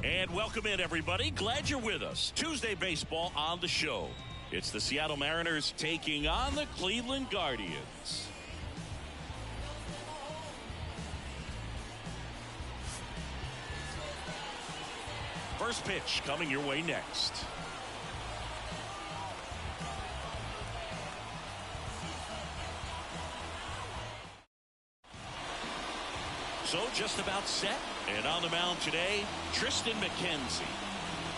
And welcome in, everybody. Glad you're with us. Tuesday baseball on the show. It's the Seattle Mariners taking on the Cleveland Guardians. First pitch coming your way next. So just about set. And on the mound today, Triston McKenzie.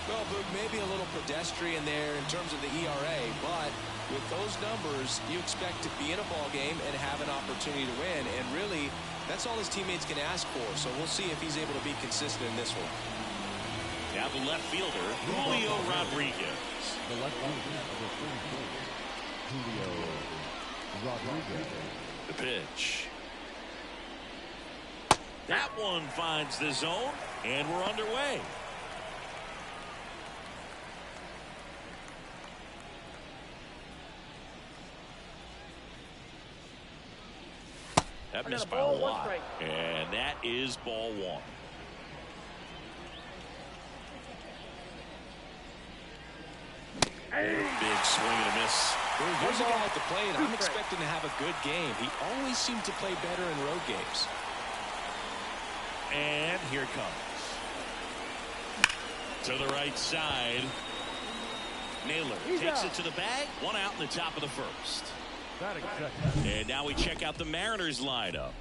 Well, Boog, maybe a little pedestrian there in terms of the ERA, but with those numbers, you expect to be in a ball game and have an opportunity to win. And really, that's all his teammates can ask for. So we'll see if he's able to be consistent in this one. Now the left fielder, Julio Rodriguez. The left fielder, Julio Rodriguez. The pitch. That one finds the zone, and we're underway. That missed by a lot, and that is ball one. Big swing and a miss. Here's a guy at the plate. I'm expecting to have a good game. He always seemed to play better in road games. And here it comes. To the right side. Naylor takes it to the bag. One out in the top of the first. And now we check out the Mariners lineup.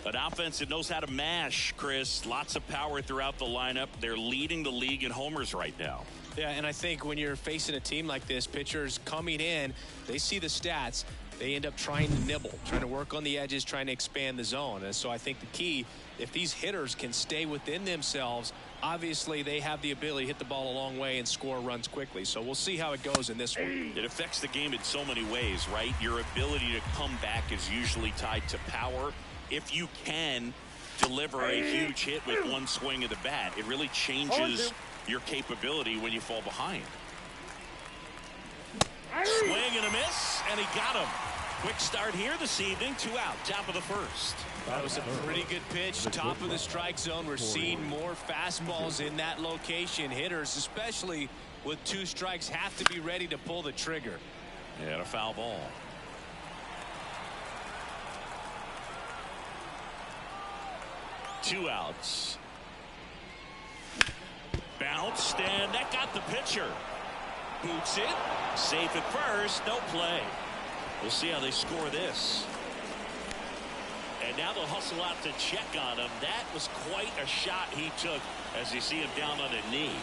An offense that knows how to mash, Chris. Lots of power throughout the lineup. They're leading the league in homers right now. Yeah, and I think when you're facing a team like this, pitchers coming in, they see the stats. They end up trying to nibble, trying to work on the edges, trying to expand the zone. And so I think the key, if these hitters can stay within themselves, obviously they have the ability to hit the ball a long way and score runs quickly. So we'll see how it goes in this one. It affects the game in so many ways, right? Your ability to come back is usually tied to power. If you can deliver a huge hit with one swing of the bat, it really changes your capability when you fall behind. Swing and a miss, and he got him. Quick start here this evening. 2 out, top of the first. That was a pretty good pitch, top of the strike zone. We're seeing more fastballs in that location. Hitters, especially with 2 strikes, have to be ready to pull the trigger. And a foul ball. Two outs. Bounced, and that got the pitcher. Boots it. Safe at first. No play. We'll see how they score this. And now they'll hustle out to check on him. That was quite a shot he took as you see him down on a knee.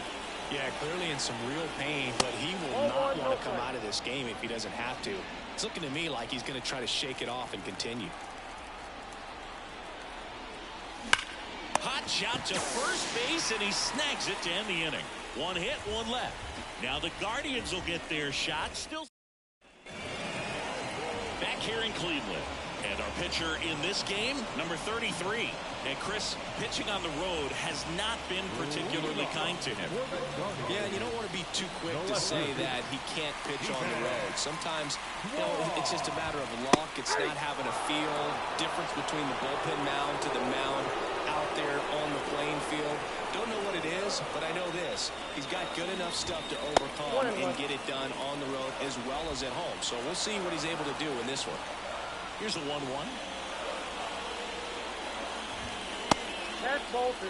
Yeah, clearly in some real pain, but he will not want to come out of this game if he doesn't have to. It's looking to me like he's going to try to shake it off and continue. Hot shot to first base, and he snags it to end the inning. 1 hit, 1 left. Now the Guardians will get their shot. Still back here in Cleveland. And our pitcher in this game, number 33. And Chris, pitching on the road has not been particularly kind to him. Yeah, you don't want to be too quick to say that he can't pitch on the road. Sometimes, it's just a matter of luck. It's not having a feel. Difference between the bullpen mound to the mound out there on the playing field. Don't know what it is, but I know this. He's got good enough stuff to overcome and get it done on the road as well as at home. So we'll see what he's able to do in this one. Here's a 1-1. That's Bolton.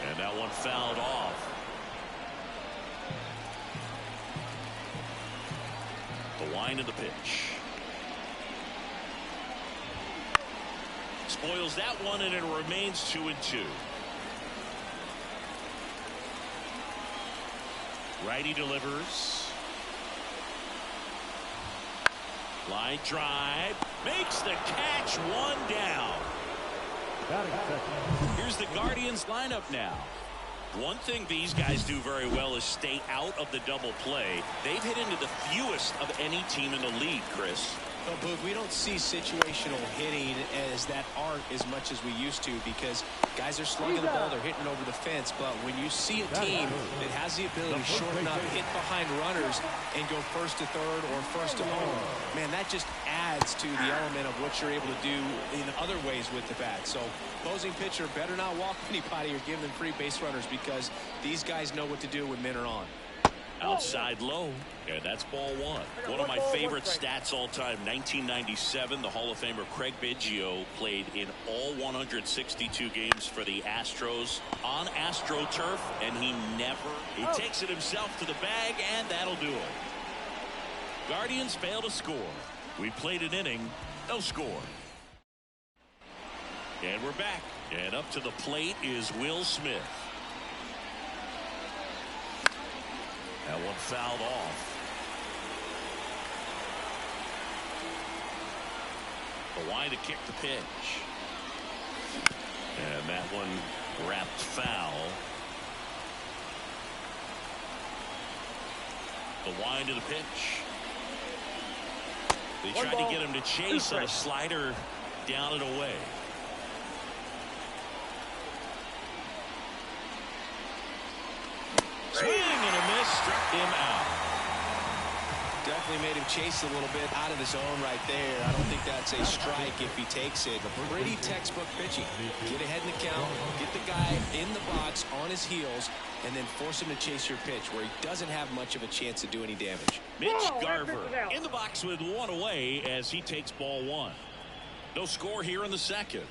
And that one fouled off. The wind of the pitch. Spoils that one, and it remains 2-2. Righty delivers. Line drive. Makes the catch. 1 down. Here's the Guardians lineup now. One thing these guys do very well is stay out of the double play. They've hit into the fewest of any team in the league, Chris. Well, Boog, we don't see situational hitting as that art as much as we used to because guys are slugging the ball, they're hitting over the fence. But when you see a team that has the ability to shorten up, hit behind runners, and go first to third or first to home, man, that just adds to the element of what you're able to do in other ways with the bat. So opposing pitcher better not walk anybody or give them free base runners because these guys know what to do when men are on. Outside low, and that's ball one. One of my favorite stats all time, 1997, the Hall of Famer Craig Biggio played in all 162 games for the Astros on AstroTurf, and he takes it himself to the bag, and that'll do it. Guardians fail to score. We played an inning, no score. And we're back, and up to the plate is Will Smith. That one fouled off. Kawhi to kick the pitch. And that one wrapped foul. Kawhi to the pitch. They tried to get him to chase on a slider down and away. Swing and a miss, struck him out. Definitely made him chase a little bit out of the zone right there. I don't think that's a strike if he takes it. Pretty textbook pitching. Get ahead in the count, get the guy in the box on his heels, and then force him to chase your pitch where he doesn't have much of a chance to do any damage. Mitch Garver in the box with one away as he takes ball one. No score here in the second.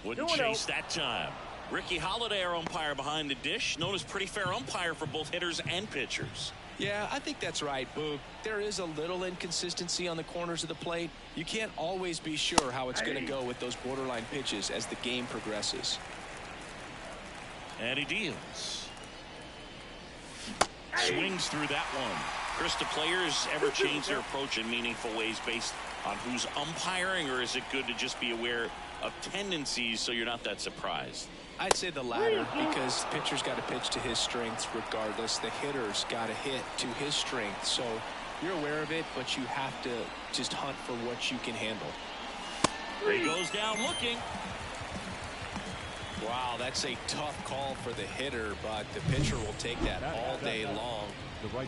Wouldn't chase that time. Ricky Holiday, our umpire behind the dish, known as pretty fair umpire for both hitters and pitchers. Yeah, I think that's right, Boog. There is a little inconsistency on the corners of the plate. You can't always be sure how it's going to go with those borderline pitches as the game progresses. And he deals. Swings through that one. Chris, do players ever change their approach in meaningful ways based on who's umpiring, or is it good to just be aware of tendencies so you're not that surprised? I'd say the latter, because pitcher's got to pitch to his strengths regardless. The hitter's got to hit to his strength. So you're aware of it, but you have to just hunt for what you can handle. He goes down looking. Wow, that's a tough call for the hitter, but the pitcher will take that all day long.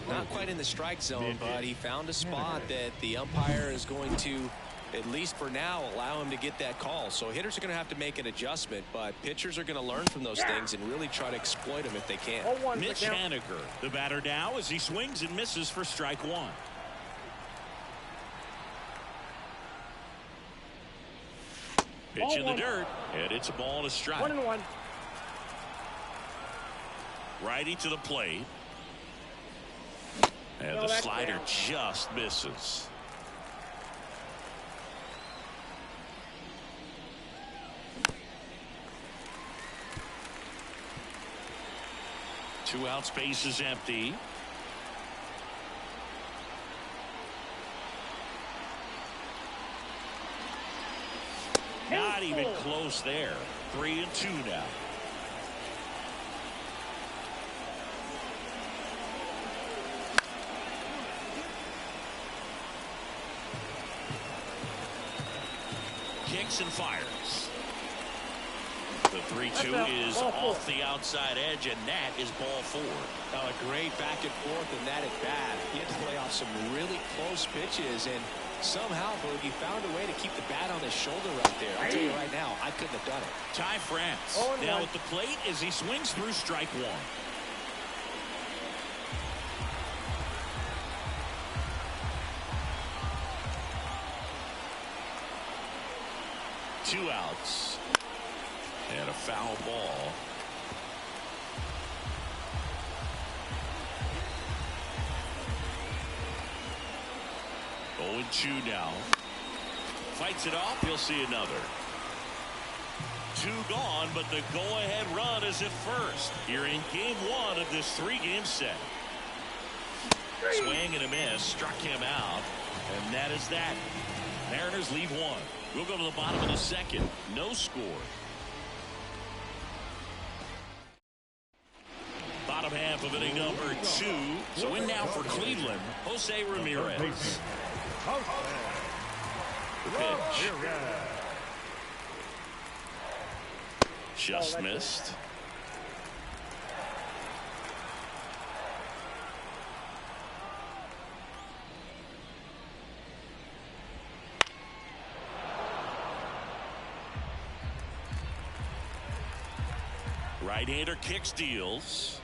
Not quite in the strike zone, but he found a spot that the umpire is going to, at least for now, allow him to get that call. So hitters are going to have to make an adjustment, but pitchers are going to learn from those things and really try to exploit them if they can. Mitch Haniger, the batter now, as he swings and misses for strike one. Pitch in the dirt, and it's a ball and a strike. 1-1. Righty to the plate. And the slider just misses. Two out, space is empty. Not even close there. 3-2 now. Kicks and fires. The 3-2 is off the outside edge, and that is ball four. Now a great back and forth, and that at bat. He had to play off some really close pitches, and somehow, Boogie found a way to keep the bat on his shoulder right there. I'll tell you right now, I couldn't have done it. Ty France now at the plate as he swings through strike one. Two outs. And a foul ball. Oh, 2 now. Fights it off. He'll see another. 2 gone, but the go-ahead run is at first. You're in game 1 of this 3-game set. Swing and a miss. Struck him out. And that is that. Mariners leave 1. We'll go to the bottom of the second. No score. Bottom bottom half of inning number 2. So in now for Cleveland, Jose Ramirez. The pitch. Just missed. Right-hander kicks, deals.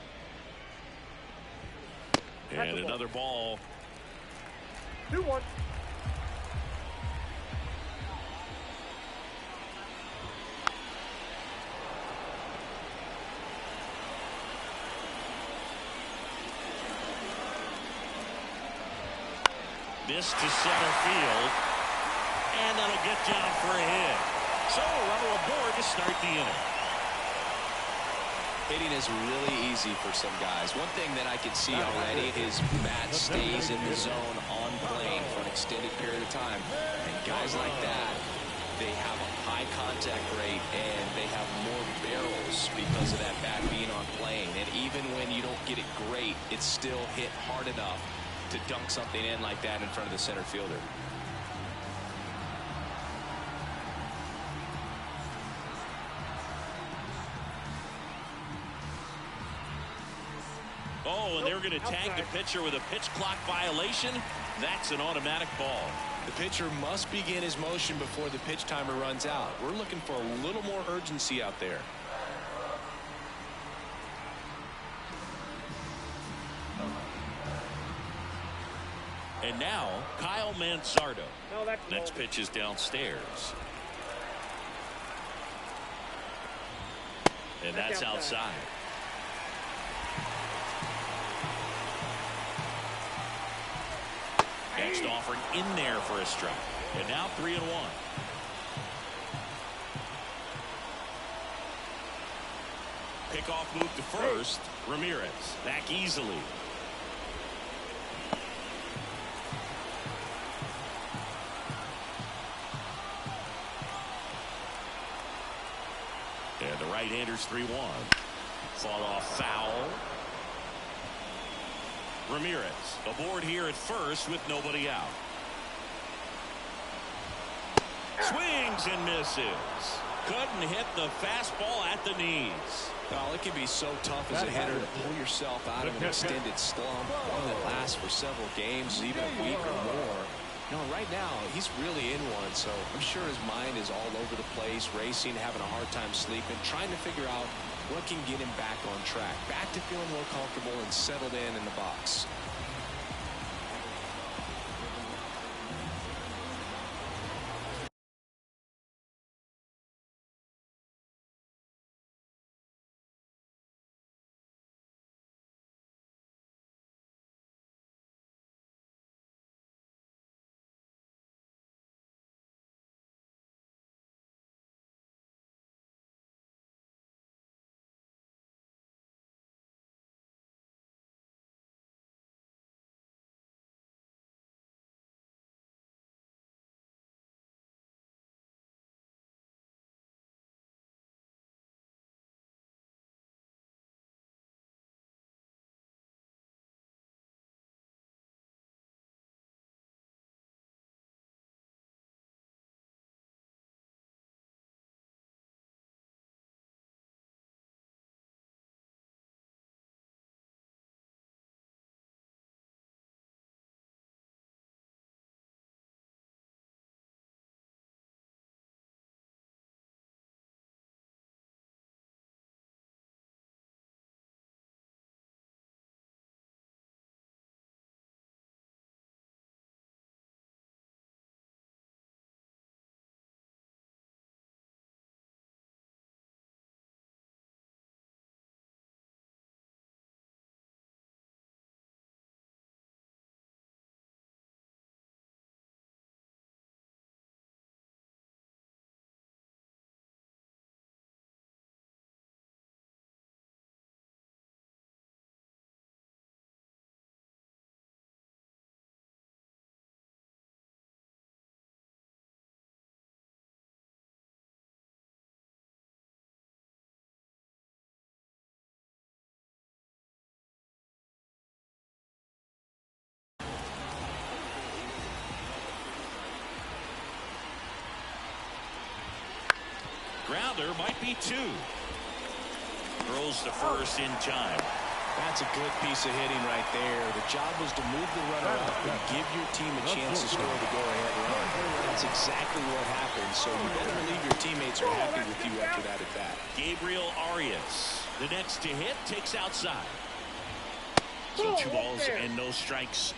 And another ball. 2-1. This to center field. And that'll get down for a hit. So a runner aboard to start the inning. Hitting is really easy for some guys. One thing that I can see already is Matt stays in the zone on plane for an extended period of time. And guys like that, they have a high contact rate and they have more barrels because of that bat being on plane. And even when you don't get it great, it's still hit hard enough to dunk something in like that in front of the center fielder. Oh, and they're going to tag the pitcher with a pitch clock violation. That's an automatic ball. The pitcher must begin his motion before the pitch timer runs out. We're looking for a little more urgency out there. And now, Kyle Manzardo. Next pitch is downstairs. And that's outside. Next offering in there for a strike. And now 3-1. Pickoff move to first. Ramirez back easily. And the right-hander's 3-1. Fought off foul. Ramirez aboard here at first with nobody out. Swings and misses. Couldn't hit the fastball at the knees. Well, it can be so tough as a hitter to pull yourself out of an extended slump, one that lasts for several games, even a week or more. You know, right now, he's really in one, so I'm sure his mind is all over the place, racing, having a hard time sleeping, trying to figure out what can get him back on track, back to feeling more comfortable and settled in the box. Grounder might be 2. Throws to first in time. That's a good piece of hitting right there. The job was to move the runner up and give your team a chance to score the go-ahead run. That's exactly what happened, so you better believe your teammates are happy with you after that at bat. Gabriel Arias, the next to hit, takes outside. So 2 balls and no strikes.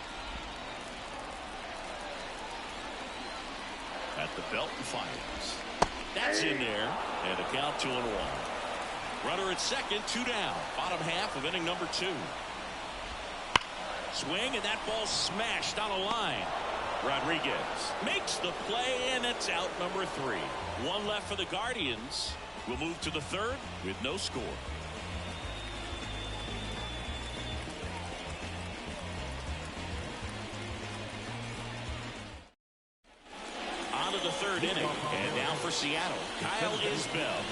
At the belt and fires. That's in there, and a count 2-1. Runner at second, 2 down. Bottom half of inning number 2. Swing, and that ball smashed on a line. Rodriguez makes the play, and it's out number 3. 1 left for the Guardians. We'll move to the 3rd with no score. On to the 3rd inning, and now for Seattle, Kyle Isbell.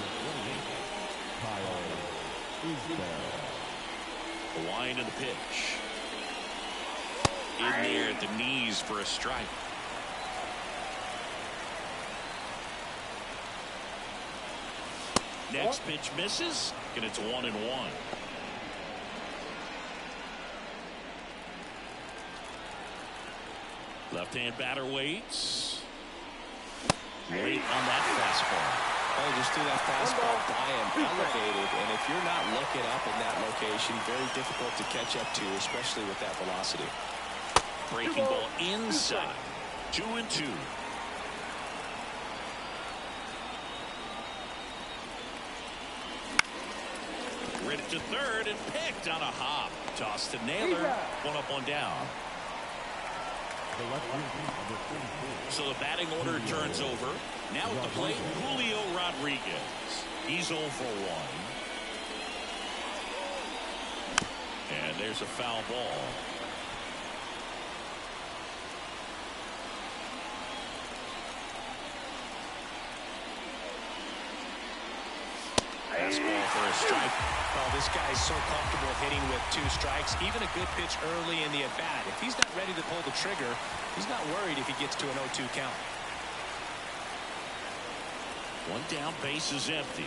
The wind of the pitch. In there at the knees for a strike. Next pitch misses, and it's 1-1. Left-hand batter waits. Late on that fastball. Oh, just threw that fastball by him, elevated, and if you're not looking up in that location, very difficult to catch up to, especially with that velocity. Breaking ball inside. 2-2. Ripped to third and picked on a hop. Toss to Naylor. 1 up, 1 down. So the batting order turns over. Now at the plate, Julio Rodriguez. He's 0 for 1. And there's a foul ball. Fastball for a strike. Well, this guy's so comfortable hitting with 2 strikes. Even a good pitch early in the at-bat. If he's not ready to pull the trigger, he's not worried if he gets to an 0-2 count. 1 down, base is empty.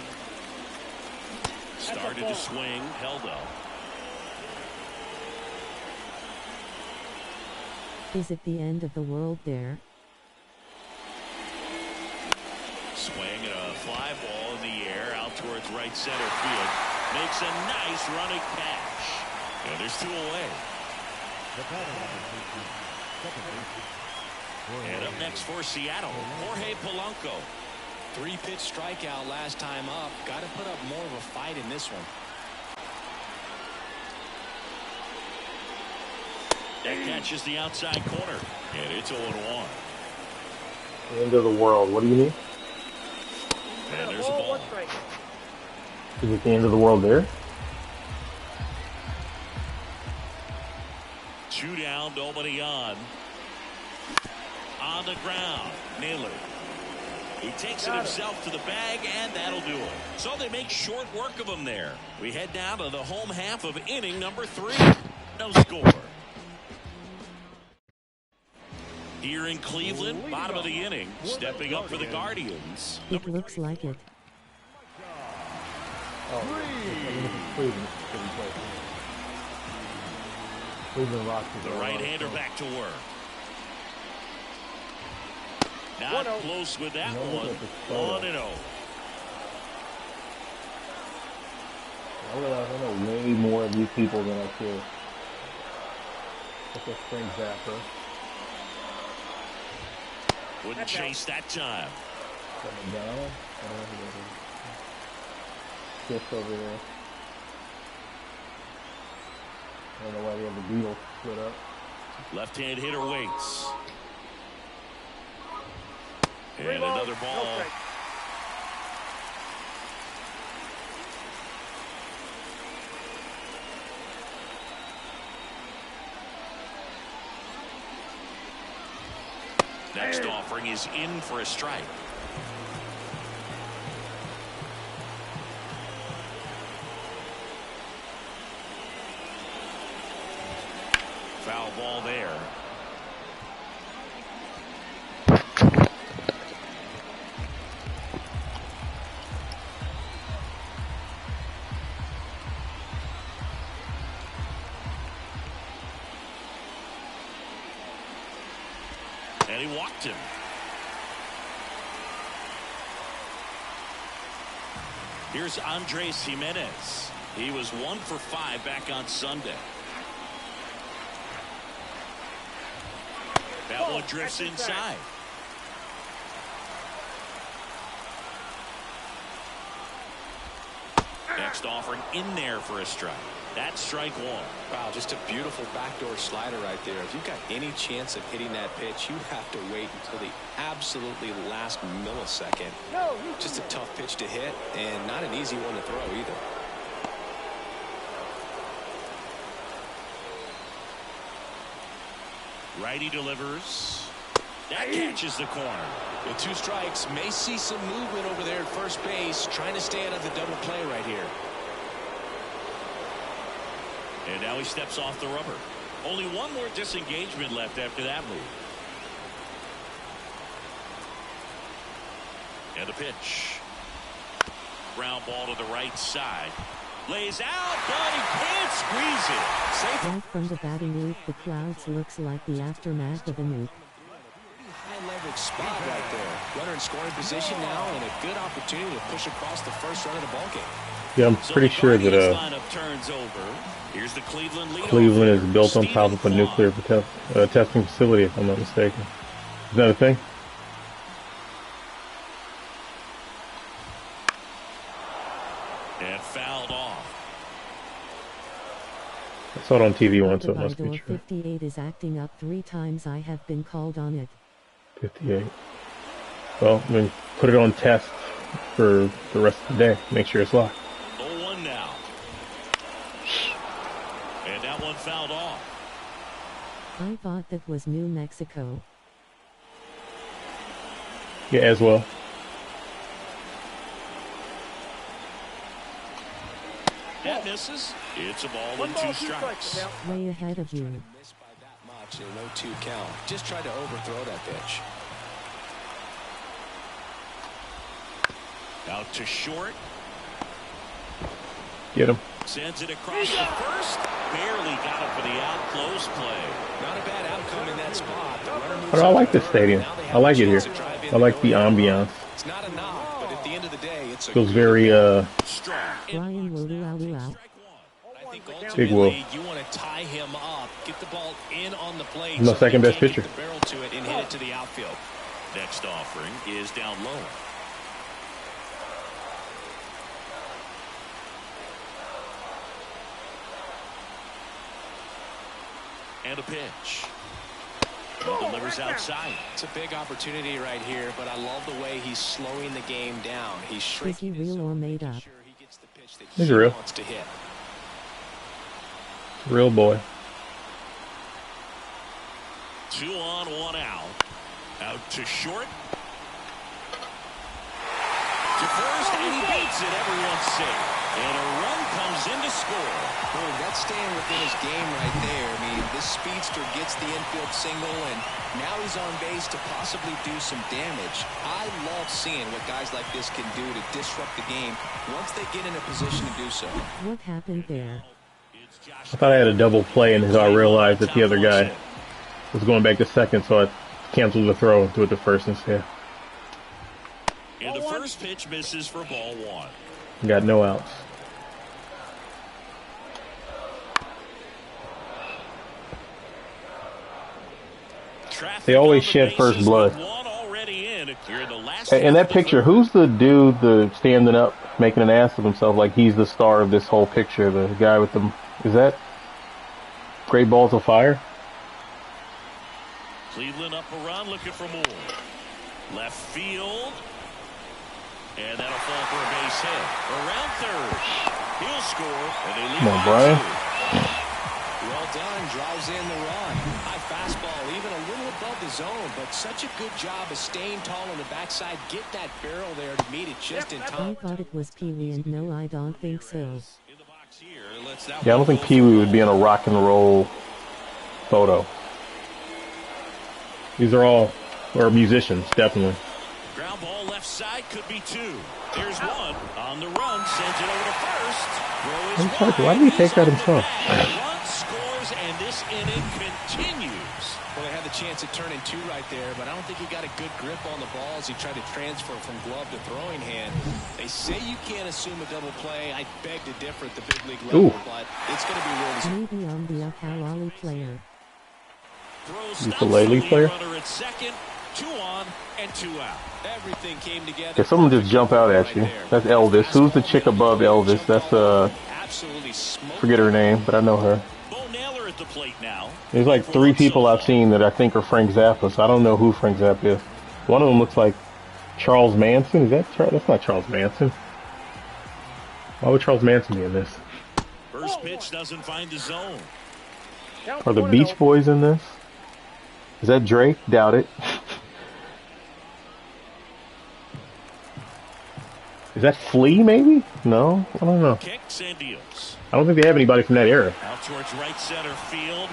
Started to swing, held up. Is it the end of the world there? Swing and a fly ball in the air out towards right center field. Makes a nice running catch. And there's 2 away. And up next for Seattle, Jorge Polanco. 3-pitch strikeout last time up. Got to put up more of a fight in this one. That catches the outside corner. And it's 0-1. The end of the world. What do you mean? And there's a ball. Is it the end of the world there? 2 down, nobody on. On the ground, Naylor. He takes it himself to the bag, and that'll do it. So they make short work of him there. We head down to the home half of inning number 3. No score. Here in Cleveland, bottom of the inning, stepping up for the Guardians. It looks like it. Cleveland Rocks. The right-hander back to work. Not close with that one. 1-0. I realize I know way more of these people than I should. That's a spring zapper. Wouldn't chase that time. McDonald. Shift over there. I don't know why they have the Beatles split up. Left-hand hitter waits. And another ball. Next offering is in for a strike. Foul ball there. And he walked him. Here's Andres Jimenez. He was 1 for 5 back on Sunday. That one drifts inside. Next offering in there for a strike. That's strike 1. Wow, just a beautiful backdoor slider right there. If you've got any chance of hitting that pitch, you have to wait until the absolutely last millisecond. Just a tough pitch to hit and not an easy one to throw either. Righty delivers. That catches the corner. With 2 strikes, may see some movement over there at first base, trying to stay out of the double play right here. And now he steps off the rubber. Only one more disengagement left after that move. And the pitch. Ground ball to the right side. Lays out, but he can't squeeze it. Safe. Right from the batting loop, the Clouds looks like the aftermath of a nuke. High leverage spot right there. Runner in scoring position now, and a good opportunity to push across the first run of the ballgame. Yeah, I'm pretty sure that turns over. Here's the Cleveland is built on top of a nuclear testing facility, if I'm not mistaken. Is that a thing? And fouled off. I saw it on TV once, so it The must be Vidor true. 58 is acting up 3 times. I have been called on it. 58. Well, I mean, put it on test for the rest of the day. Make sure it's locked. 0-1 now. And that one fouled off. I thought that was New Mexico. Yeah, as well. That misses. It's a ball and 2 strikes. Way ahead of you. Missed by that much in a 0-2 count. Just tried to overthrow that pitch. Out to short. Get him. Sends it across the first. Barely got it for the out. Close play. Not a bad outcome in that spot. The runner moves But I like this over. stadium. Now they have I like a it here. chance to drive in I like the early. ambiance. It's not a knock, but at the end of the day, it's a Feels very Strong. Ryan Woo-Woo-Woo-Woo. I think Big Will. ultimately you want to tie him up, get the ball in on the plate. He's my so second he best can't pitcher. get the barrel to it and hit it to the outfield. Next offering is down low. And a pitch. Delivers outside. It's a big opportunity right here, but I love the way he's slowing the game down. He's Is he shrinking his real or zone, made making up? sure he gets the pitch that He's he real. wants to hit. real boy. 2 on, 1 out. Out to short. To first, and he beats it. Everyone's safe. And a run comes in to score. Boy, that's staying within his game right there. I mean, this speedster gets the infield single, and now he's on base to possibly do some damage. I love seeing what guys like this can do to disrupt the game once they get in a position to do so. What happened there? I thought I had a double play until I realized that the other guy was going back to second, so I canceled the throw and threw it to first instead. And the first pitch misses for ball 1. Got no outs. They always shed first blood. And that picture, who's the dude standing up, making an ass of himself like he's the star of this whole picture? The guy with the, is that Great Balls of Fire? Cleveland up a run, looking for more. Left field. And that'll fall for a base hit. Around third. He'll score. And they leave. Come on, Brian. Well done. Drives in the run. High fastball, even a little above the zone, but such a good job of staying tall on the backside. Get that barrel there to meet it just in I time. thought it was Pee-wee, and no, I don't think so. In the box here. Let's that Yeah, I don't think Pee-wee would be in a rock and roll photo. These are all, or musicians, definitely. Ground ball left side, could be 2. Here's 1 on the run, sends it over to first. Throw is Why did he take that himself? Run scores pitches, and this inning continues. Well, they had the chance at turning 2 right there, but I don't think he got a good grip on the ball as he tried to transfer from glove to throwing hand. They say you can't assume a double play. I beg to differ at the big league level, but it's going to be real. Maybe on the Ukulele player. Ukulele player? Runner at second, 2 on and 2 out. Everything came together. If someone just jump out at you, that's Elvis. Who's the chick above Elvis? That's forget her name, but I know her. Bo Naylor at the plate now. There's like 3 people I've seen that I think are Frank Zappa, so I don't know who Frank Zappa is. One of them looks like Charles Manson. Is that That's not Charles Manson. Why would Charles Manson be in this? First pitch doesn't find the zone. Are the Beach Boys in this? Is that Drake? Doubt it. Is that Flea, maybe? No? I don't know. Kicks and deals. I don't think they have anybody from that era. Out towards right center field.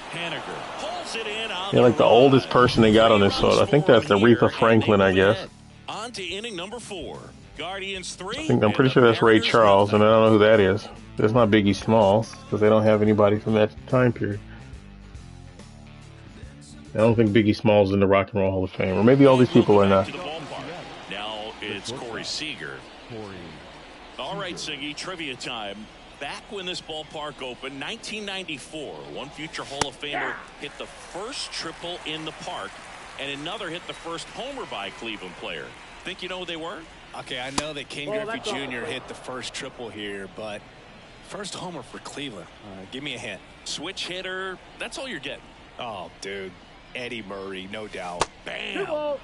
Haniger pulls it in on Yeah, like the oldest person they got on this photo. I think that's Aretha Franklin, I guess. On to inning number 4. Guardians 3. I'm pretty sure that's Ray Charles, and I don't know who that is. That's not Biggie Smalls, because they don't have anybody from that time period. I don't think Biggie Smalls is in the Rock and Roll Hall of Fame, or maybe all these people are not. Now it's Corey Seager. All right, Siggy, trivia time. Back when this ballpark opened, 1994, one future Hall of Famer hit the first triple in the park, and another hit the first homer by a Cleveland player. Think you know who they were? Okay, I know that Ken Griffey Jr. hit the first triple here, but first homer for Cleveland. Give me a hint. Switch hitter. That's all you're getting. Oh, dude. Eddie Murray, no doubt. Bam!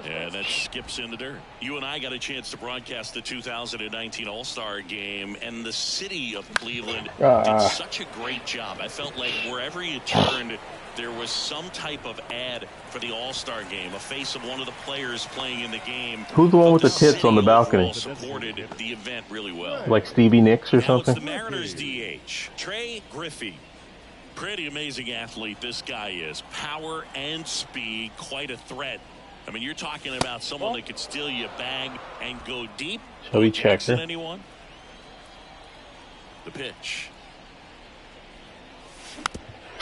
Yeah, that skips in the dirt. You and I got a chance to broadcast the 2019 All-Star Game, and the city of Cleveland did such a great job. I felt like wherever you turned, there was some type of ad for the All-Star Game, a face of one of the players playing in the game. Who's the one with the tits on the balcony? Supported the event really well. Like Stevie Nicks or now something? It's the Mariners DH, Trey Griffey. Pretty amazing athlete this guy is. Power and speed, quite a threat. I mean, you're talking about someone that could steal you a bag and go deep. Shall we check her? Anyone? The pitch.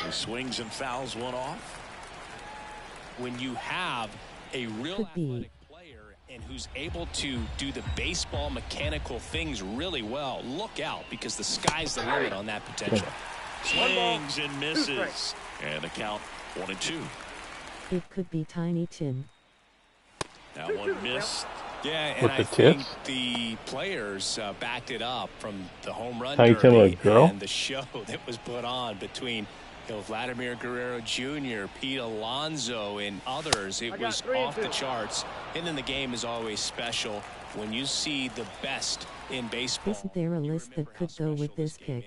He swings and fouls one off. When you have a real athletic player and who's able to do the baseball mechanical things really well, look out, because the sky's the limit on that potential. Swings and misses. And the count 1-2. It could be Tiny Tim. That one missed. Yeah, and With I the think tits? the players backed it up from the home run Tiny Tim, a derby girl? and the show that was put on between Vladimir Guerrero Jr., Pete Alonso, and others. It was off the charts. And then the game is always special when you see the best in baseball. Isn't there a list that could go with this pick?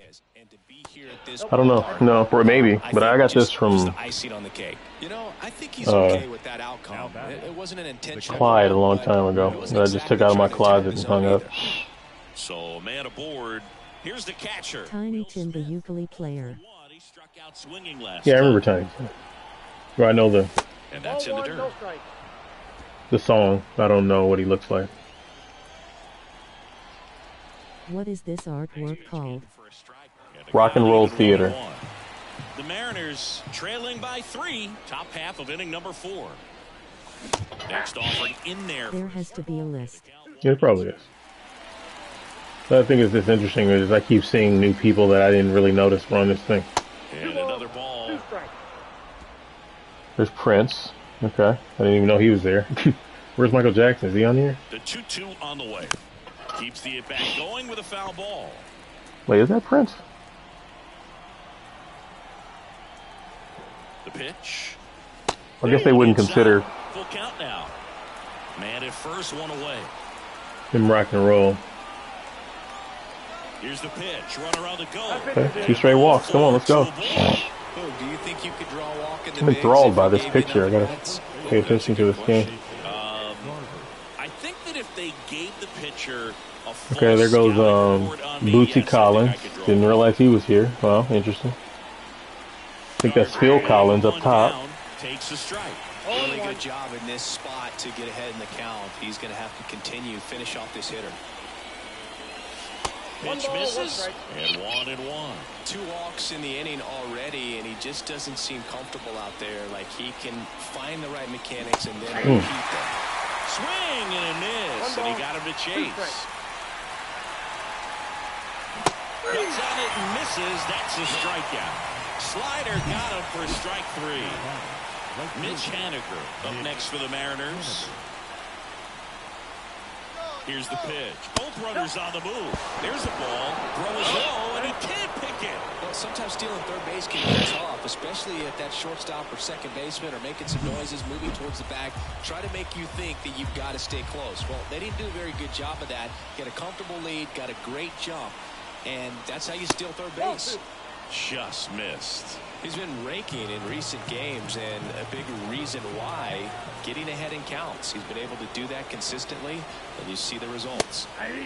I don't know. No, or maybe. But I got this from icing on the cake. You know, I think he's okay with that outcome. It wasn't an intentional. Clyde a long time ago that I just took out of my closet and hung up. So, man aboard. Here's the catcher. Tiny Tim, the ukulele player. He struck out swinging last Yeah, I remember Tiny Tim. Well, I know and that's in the dirt. the song. I don't know what he looks like. What is this artwork called? Rock and Roll Theater. The Mariners trailing by 3. Top half of inning number 4. Next offering in there. There has to be a list. Yeah, it probably is. But I think it's just interesting is I keep seeing new people that I didn't really notice were on this thing. And another ball. There's Prince. Okay. I didn't even know he was there. Where's Michael Jackson? Is he on here? The 2-2 on the way. Keeps the at-bat going with a foul ball. Wait, is that Prince? The pitch. I guess they wouldn't consider Full count now. Man at first, one away. him rock and roll. Here's the pitch. Runner on the go. Okay, 2 straight walks. Come on, let's go. Do you think you could draw a walk in the I'm enthralled by this picture. I gotta pay attention to this game. I think that if they gave the pitcher a full Okay, there goes scouting report on me, Bootsy yes, I think Collins. I could draw Didn't a realize he was here. Well, interesting. I think that's Phil Collins up top. Down, takes a strike. Really good job in this spot to get ahead in the count. He's going to have to continue, finish off this hitter. Pitch misses, and 1-1. 2 walks in the inning already, and he just doesn't seem comfortable out there. Like he can find the right mechanics and then repeat them. Swing and a miss, and he got him to chase. Hits on it and misses. That's a strikeout. Slider got him for strike 3. Mitch Haniger up next for the Mariners. Here's the pitch. Both runners on the move. There's a ball. Throw is low, and he can't pick it. Well, sometimes stealing third base can be tough, especially if that shortstop or second baseman are making some noises, moving towards the bag. Try to make you think that you've got to stay close. Well, they didn't do a very good job of that. Get a comfortable lead, got a great jump, and that's how you steal third base. Just missed. He's been raking in recent games, and a big reason why, getting ahead in counts. He's been able to do that consistently, and you see the results.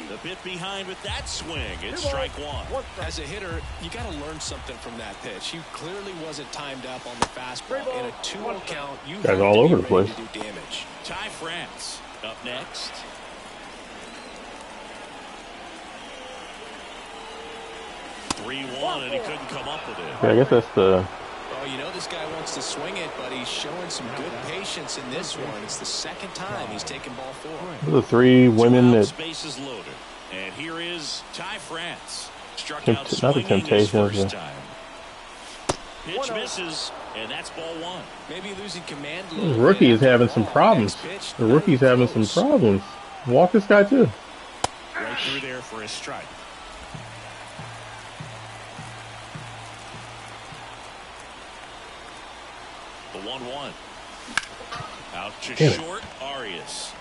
The bit behind with that swing. It's strike 1. As a hitter, you got to learn something from that pitch. He clearly wasn't timed up on the fastball. In a 2-0 count, you guys all over the place. To do damage. Ty France up next. And he couldn't come up with it. Yeah, I guess that's the... Oh, you know this guy wants to swing it, but he's showing some good patience in this one. It's the second time he's taken ball 4. The 3 women that... Bases loaded. And here is Ty France. Struck out not the Temptations. first time. Pitch misses, and that's ball 1. Maybe losing command. The rookie is having some problems. The rookie's having some problems. Walk this guy too. Right through there for a strike. The 1-1. Out to short, Arias.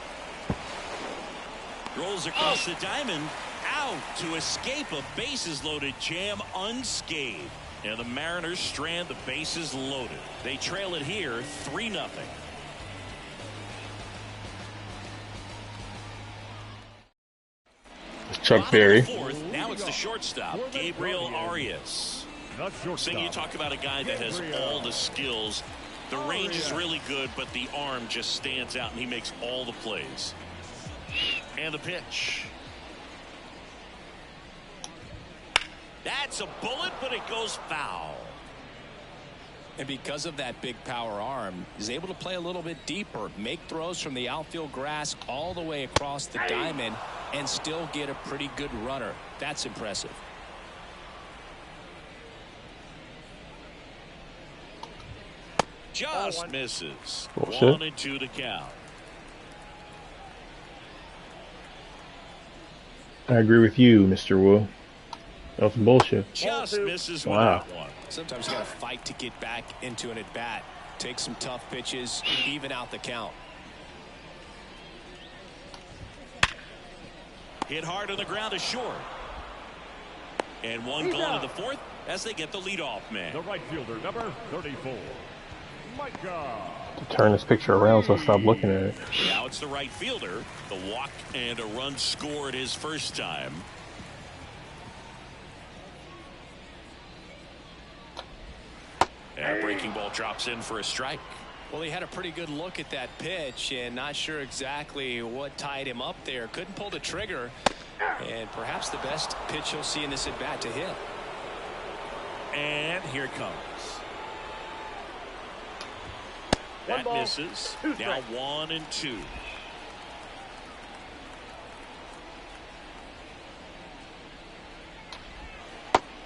Rolls across the diamond. Out to escape a bases-loaded jam unscathed. And the Mariners strand the bases loaded. They trail it here 3-0. Chuck Berry. Now it's the shortstop, Gabriel Arias. So you talk about a guy that has all the skills. The range is really good, but the arm just stands out, and he makes all the plays. And the pitch. That's a bullet, but it goes foul. And because of that big power arm, he's able to play a little bit deeper, make throws from the outfield grass all the way across the diamond, and still get a pretty good runner. That's impressive. Just misses. Bullshit. 1-2 to count. I agree with you, Mr. Wu. That was bullshit. Just misses with wow. that one. Sometimes you got to fight to get back into an at-bat. Take some tough pitches, even out the count. Hit hard on the ground to short. And one going to the 4th as they get the leadoff man. The right fielder, number 34, Micah. To turn this picture around so I stop looking at it. Now it's the right fielder. The walk and a run scored his first time. And breaking ball drops in for a strike. Well, he had a pretty good look at that pitch and not sure exactly what tied him up there. Couldn't pull the trigger. And perhaps the best pitch he'll see in this at bat to hit. And here it comes. That misses. Now 1-2.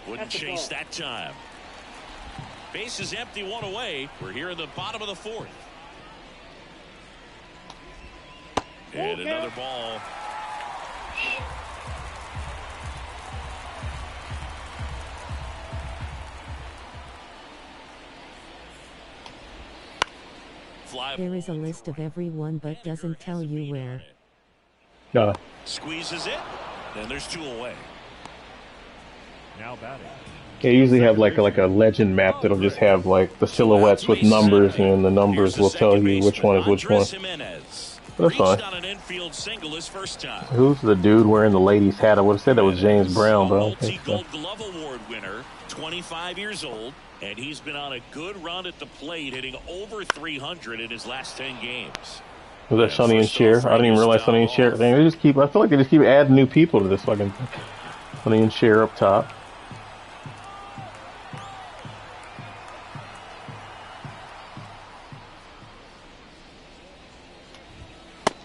Wouldn't chase that time. Base is empty, 1 away. We're here in the bottom of the 4th. And another ball. There is a list of everyone but doesn't tell you where. Squeezes it, and there's 2 away. Now batting. They usually have like a legend map that'll just have like the silhouettes with numbers, and the numbers will tell you which one is which one. That's fine. On an infield single his first time. Who's the dude wearing the lady's hat? I would have said that was James Brown, but I don't think so. Multi-Gold Glove Award winner, 25 years old, and he's been on a good run at the plate, hitting over 300 in his last 10 games. Was that Sonny and Cher? I didn't even realize Sonny and Cher. I feel like they just keep adding new people to this fucking thing. Honey and Cher up top.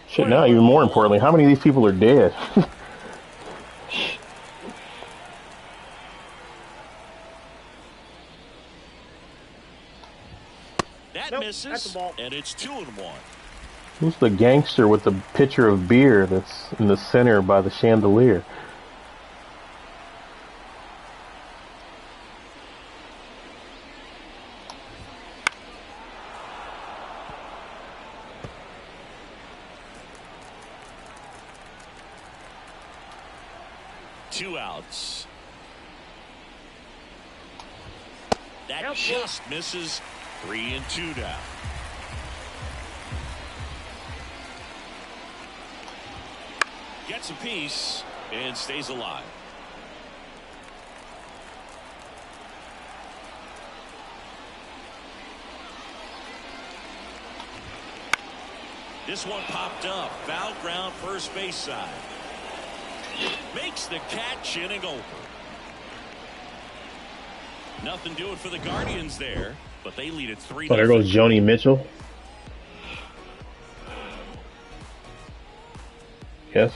Shit, now even more importantly, how many of these people are dead? That misses, and it's 2-1. Who's the gangster with the pitcher of beer that's in the center by the chandelier? Two outs. That just misses. 3-2 now. Gets a piece and stays alive. This one popped up. Foul ground, first base side. Makes the catch, inning over. Nothing doing for the Guardians there, but they lead at 3-0. Oh, there goes Joni Mitchell. Yes?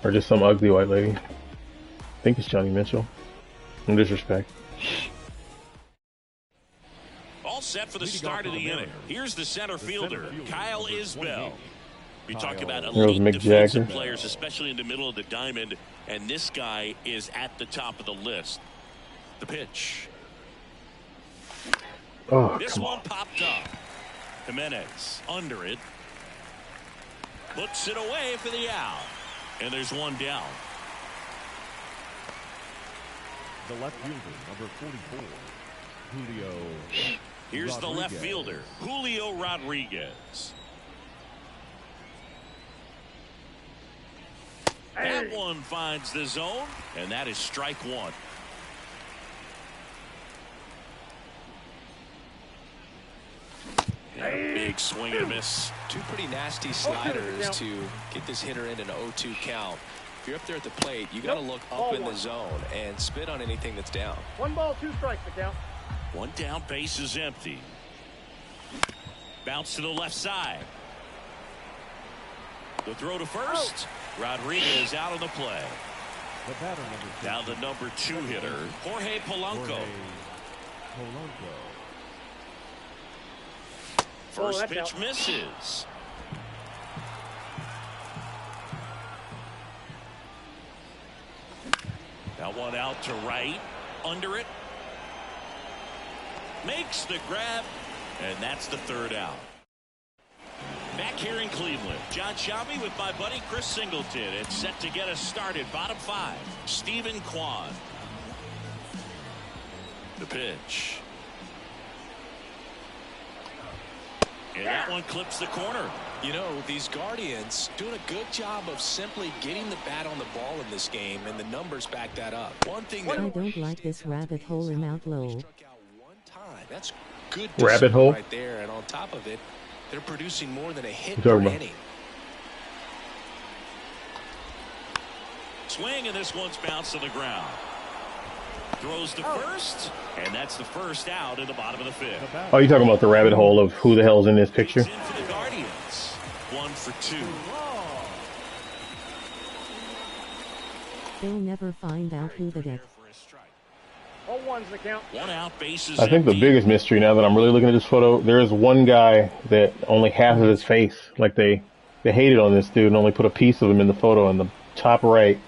Or just some ugly white lady. I think it's Joni Mitchell. No disrespect. All set for the start of the inning. Here's the center fielder, Kyle Isbell. We talk about elite defensive players, especially in the middle of the diamond, and this guy is at the top of the list. The pitch. Oh, this one popped up. Jimenez under it. Puts it away for the out. And there's one down. The left fielder, number 44, Julio. Here's Rodriguez. The left fielder, Julio Rodriguez. That one finds the zone, and that is strike one. And a big swing and a miss. Two pretty nasty sliders to get this hitter in an 0-2 count. If you're up there at the plate, you got to look up in the zone and spit on anything that's down. 1 ball, 2 strikes, the count. One down, base is empty. Bounce to the left side. The throw to first. Rodriguez out of the play. The batter, now the number 2 hitter, Jorge Polanco. First pitch misses. That one out to right. Under it. Makes the grab. And that's the third out. Back here in Cleveland, John Shelby with my buddy Chris Singleton. It's set to get us started. Bottom 5, Stephen Kwan. The pitch. And that one clips the corner. You know, these Guardians doing a good job of simply getting the bat on the ball in this game, and the numbers back that up. One thing that I don't like this rabbit hole in out low. Struck out one time. That's good rabbit hole right there, and on top of it, they're producing more than a hit per inning. Swing, and this one's bounced to the ground. Throws to first, and that's the first out in the bottom of the 5th. Oh, you talking about the rabbit hole of who the hell's in this picture? In for the Guardians. 1 for 2. They'll never find out who the deck. All ones the count. One out, bases I think the empty. biggest mystery now that I'm really looking at this photo, there is one guy that only half of his face, like they hated on this dude and only put a piece of him in the photo in the top right.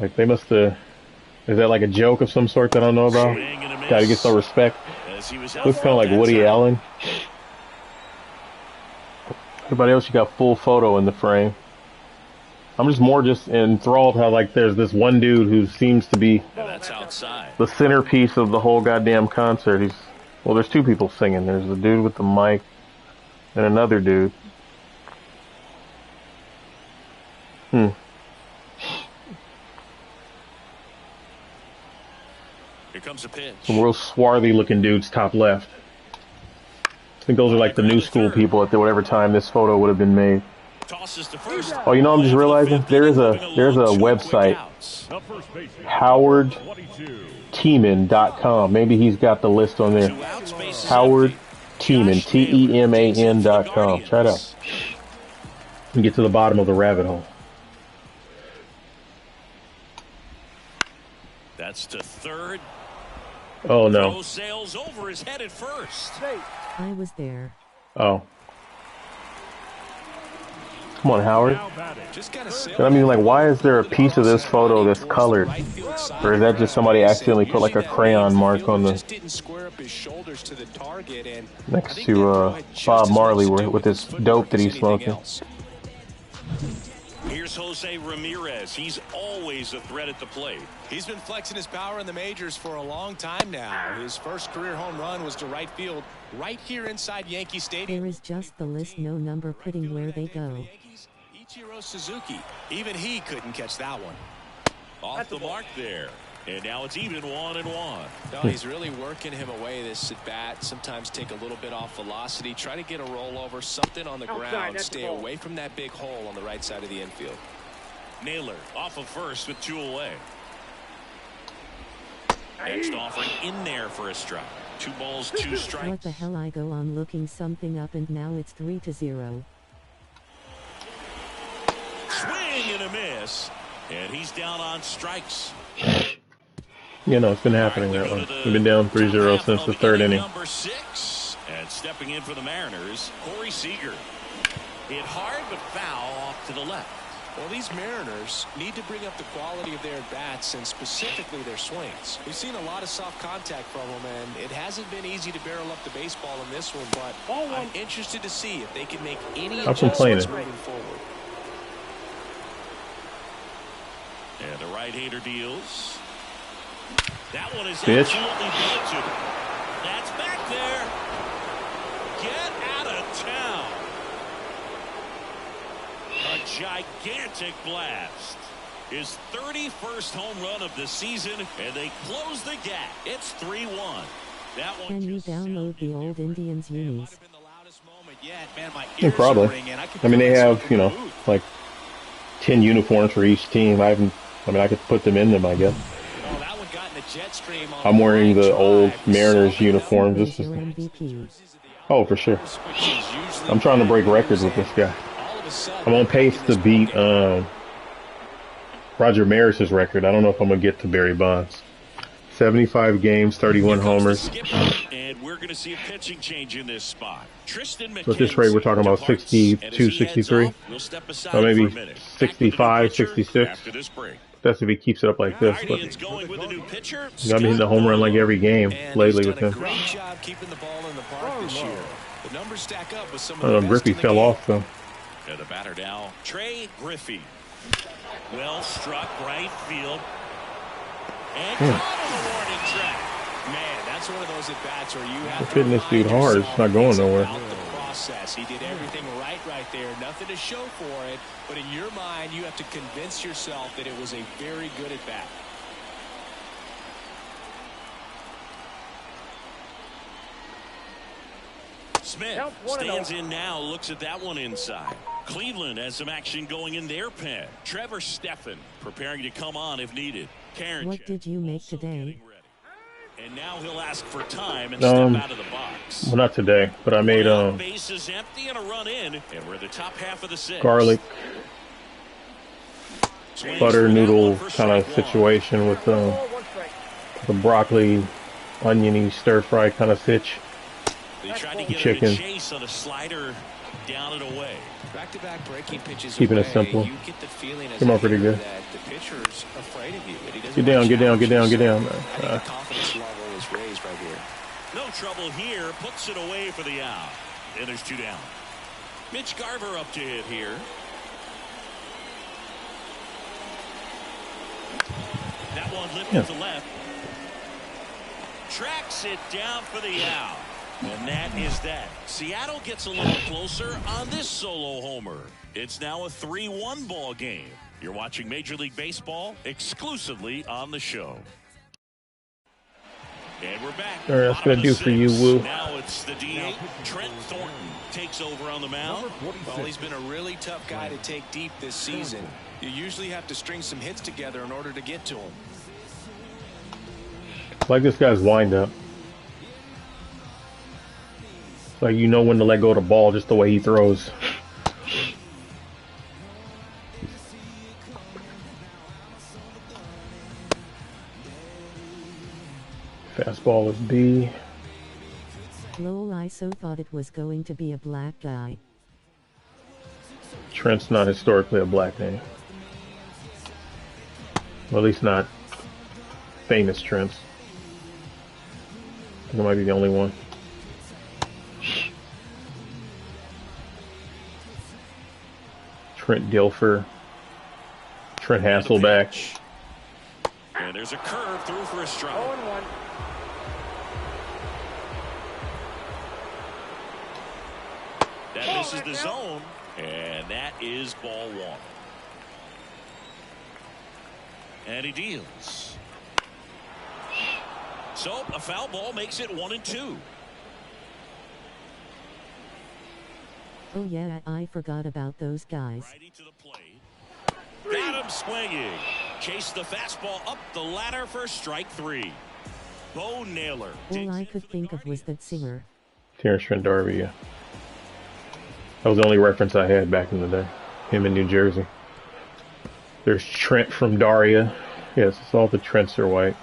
Like they must have. Is that like a joke of some sort that I don't know about? Gotta get some respect. Looks kind of like Woody Allen. Everybody else, you got full photo in the frame. I'm just more enthralled how like there's this one dude who seems to be that's outside. The centerpiece of the whole goddamn concert. Well, there's 2 people singing. There's the dude with the mic and another dude. Here comes a pitch. Some real swarthy looking dudes top left. I think those are like the new school people at whatever time this photo would have been made. Tosses to first. Oh, you know, I'm just realizing there's a website, HowardTiemann.com. Maybe he's got the list on there. Howard Tiemann, TEMAN.com. Try it out. And get to the bottom of the rabbit hole. That's to third. Oh no. Throw sails over his head at first. I was there. Oh. Come on, Howard. Just I mean, like, why is there a piece of this photo that's colored? Or is that just somebody accidentally put like a crayon mark on the next to Bob Marley with this dope that he's smoking? Here's Jose Ramirez. He's always a threat at the plate. He's been flexing his power in the majors for a long time now. His first career home run was to right field, right here inside Yankee Stadium. There is just the list, no number putting where they go. Ichiro Suzuki. Even he couldn't catch that one. Off the mark there. And now it's even 1-1. No, he's really working him away this at bat. Sometimes take a little bit off velocity. Try to get a rollover, something on the ground. Stay away from that big hole on the right side of the infield. Naylor off of first with 2 away. Next offering in there for a strike. 2 balls, 2 strikes. What the hell? I go on looking something up and now it's 3-0. Swing and a miss. And he's down on strikes. You know, it's been happening that way. We've been down 3-0 since the third inning. Number 6. And stepping in for the Mariners, Corey Seager. Hit hard but foul off to the left. Well, these Mariners need to bring up the quality of their bats and specifically their swings. We've seen a lot of soft contact from them, and it hasn't been easy to barrel up the baseball in this one, but I'm interested to see if they can make any adjustments moving forward. And the right-hander deals. That one is Bitch. absolutely blitzed. That's back there. Get out of town. A gigantic blast. His 31st home run of the season, and they close the gap. It's 3-1. That one. Can you download the old Indians unis? Yeah, probably. I mean, they have, you know, like 10 uniforms for each team. I could put them in them, I guess. I'm wearing the old Mariners uniform. This is, oh, for sure. I'm trying to break records with this guy. I'm on pace to beat Roger Maris's record. I don't know if I'm gonna get to Barry Bonds. 75 games, 31 homers. And we're going to see a pitching change in this spot. Tristan McKenzie. So at this rate, we're talking about 62, 63, or maybe 65, 66. After this break. That's if he keeps it up like this. But Guardians going with a new pitcher. I've been hitting the home run like every game lately with him. Great job keeping the ball in the park this year. The numbers stack up with some I don't know, Griffey fell off though. And the batter now, Trey Griffey. Well struck right field. And caught on the warning track. Man, that's one of those at bats where you have to hitting this dude hard. It's not going nowhere. He did everything right there. Nothing to show for it. But in your mind, you have to convince yourself that it was a very good at bat. Smith stands in now, looks at that one inside. Cleveland has some action going in their pen. Trevor Stephan preparing to come on if needed. What did you make today? And now he'll ask for time and step out of the box. Well, not today, but I made base is empty and a run in, and we're the top half of the sixth. Garlic butter noodle kind of situation with the broccoli, oniony stir fry kind of sitch. They tried to get chicken. A chase on a slider down and away. Back-to-back breaking pitches keeping away, it simple. You get the feeling as came out pretty good. That the pitcher's afraid of you. Get down, get down, get down, get down. I think the confidence level is raised right here. No trouble here. Puts it away for the out. And there's 2 down. Mitch Garver up to hit here. That one lifted to left. Tracks it down for the out. And that is that. Seattle gets a little closer on this solo homer. It's now a 3-1 ball game. You're watching Major League Baseball exclusively on the show. And we're back. All right, that's gonna do for you, Woo. Now it's the DH. Trent Thornton takes over on the mound. Well, he's been a really tough guy to take deep this season. You usually have to string some hits together in order to get to him. I like this guy's windup. It's like you know when to let go of the ball just the way he throws. Fastball is B. Lol, I so thought it was going to be a black guy. Trent's not historically a black name. Well, at least not famous Trents. I think I might be the only one. Trent Dilfer. Trent Hasselback. And there's a curve through for a strike. 0-1. That misses the zone, and that is ball one. And he deals. So a foul ball makes it 1-2. Oh yeah, I forgot about those guys. Righty to the plate. Got him swinging. Chased the fastball up the ladder for strike three. Bo Naylor. All I could think of was that singer. Terrence Trent D'Arby, yeah. That was the only reference I had back in the day. Him in New Jersey. There's Trent from Daria. Yes, it's all the Trents are white.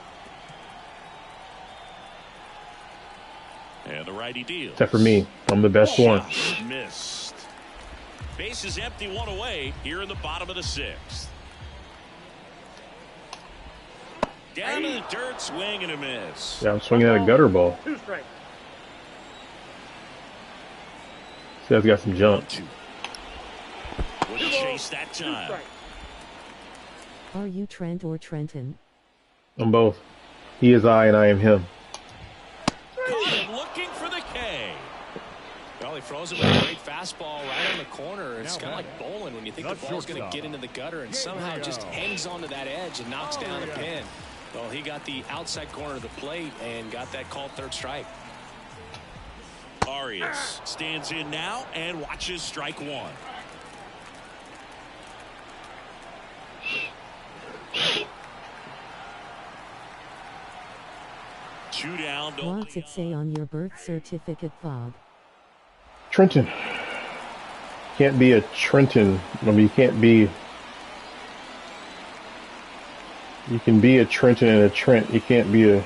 And the righty deals. Except for me. I'm the best one. Missed. Base is empty, one away here in the bottom of the sixth. Down to the dirt, swing and a miss. Yeah, I'm swinging at a gutter ball. 2 strikes. This guy's got some jump. Wouldn't chase that 2 time. strikes. Are you Trent or Trenton? I'm both. He is I and I am him. Caught him looking for the K. Well, he throws it with a great fastball right on the corner. It's kind of like bowling when you think the ball's going to get into the gutter and somehow just hangs onto that edge and knocks down a pin. Well, he got the outside corner of the plate and got that called third strike. Arias stands in now and watches strike one. Two down. What's it say on your birth certificate, Bob? Trenton. Can't be a Trenton. I mean, you can't be... You can be a Trenton and a Trent. You can't be a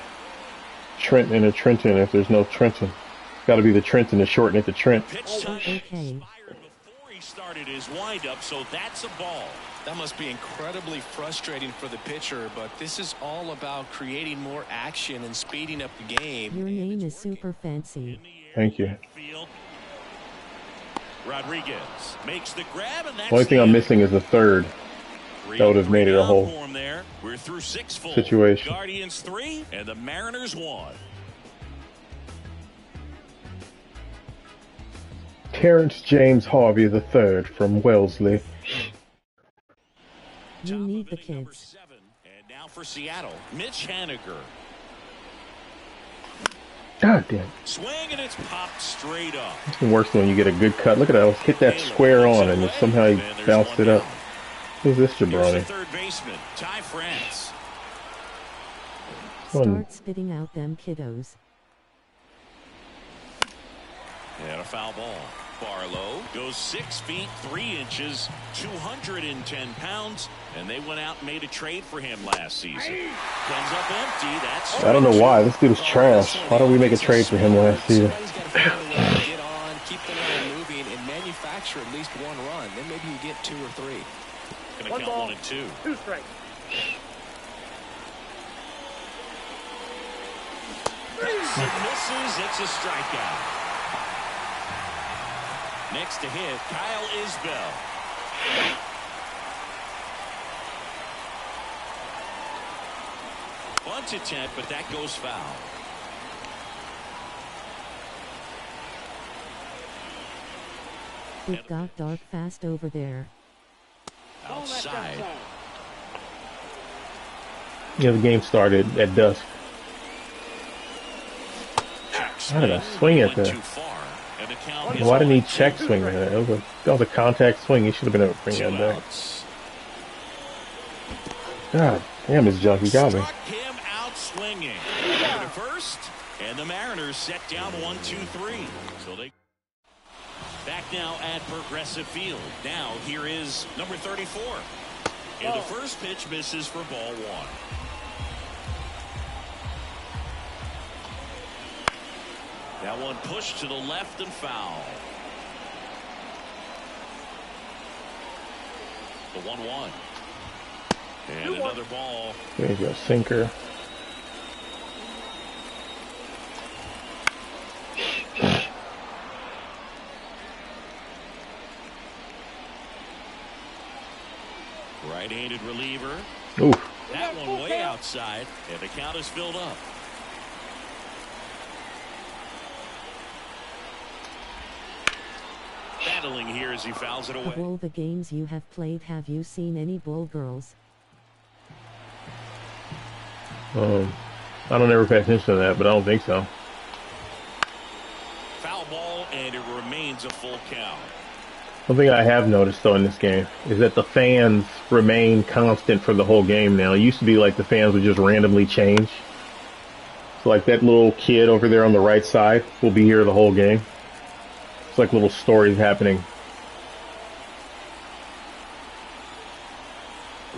Trent and a Trenton if there's no Trenton. It's got to be the Trenton to shorten it to Trent. Pitch time Okay. expired before he started his windup, so that's a ball. That must be incredibly frustrating for the pitcher, but this is all about creating more action and speeding up the game. Your name is super fancy. Thank you. Field. Rodriguez makes the grab, and that's The only thing I'm missing is the third. That would have made it a whole there. We're through 6 full. situation. Guardians 3 and the Mariners 1. Terrence James Harvey III from Wellesley. You Top need of the inning number kids. 7. And now for Seattle, Mitch Haniger. God damn. Swing and it's popped straight up. It's the worst when you get a good cut. Look at that. I hit that square on and somehow he bounced it up. Who's this Here's the jabroni? third baseman, Ty France. Start spitting out them kiddos. And a foul ball. Barlow goes 6 feet 3 inches, 210 pounds, and they went out and made a trade for him last season. Comes up empty. That's I don't know why. This dude is trash. Why don't we make a trade for him last season? Somebody's got to find a way to get on, keep the line moving, and manufacture at least one run. Then maybe you get 2 or 3. going to 1 count ball, 1 and 2. 2 strikes. Misses. It's a strikeout. Next to hit, Kyle Isbell. Bunt attempt, but that goes foul. It got dark fast over there. Outside. Yeah, the game started at dusk. Why did I swing at that? Why didn't he check swing that? That was a contact swing. He should have been able to bring that back. God damn, this junkie got me. Struck him out swinging. Over to first, and the Mariners set down 1-2-3. So they back now at Progressive Field. Now here is number 34. And the first pitch misses for ball one. That one pushed to the left and foul. The 1-1. And another ball. There's your sinker. Right-handed reliever. Ooh. That one way outside, and the count is filled up. Battling here as he fouls it away. Of all the games you have played, have you seen any ball girls? I don't ever pay attention to that, but I don't think so. Foul ball, and it remains a full count. One thing I have noticed, though, in this game is that the fans remain constant for the whole game now. It used to be like the fans would just randomly change. So, like, that little kid over there on the right side will be here the whole game. It's like little stories happening.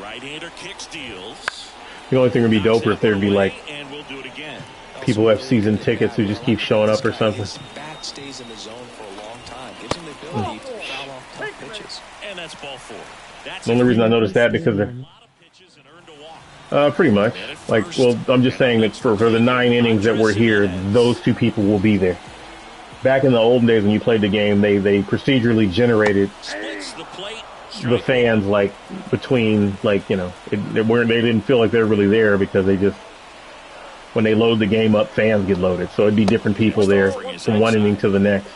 Right-hander kick steals. The only thing would be doper if there'd be, like, and we'll do it again. people who have season tickets who just keep showing up or something. His bat stays in the zone for a long time. Gives him the ability to foul off tough pitches. And that's ball four. That's The only reason I noticed that because they're pretty much. Like, well, I'm just saying that for the 9 innings that we're here, those two people will be there. Back in the olden days when you played the game, they procedurally generated the fans, like, between, like, you know, they didn't feel like they're really there because they just, when they load the game up, fans get loaded. So it'd be different people there from one inning to the next.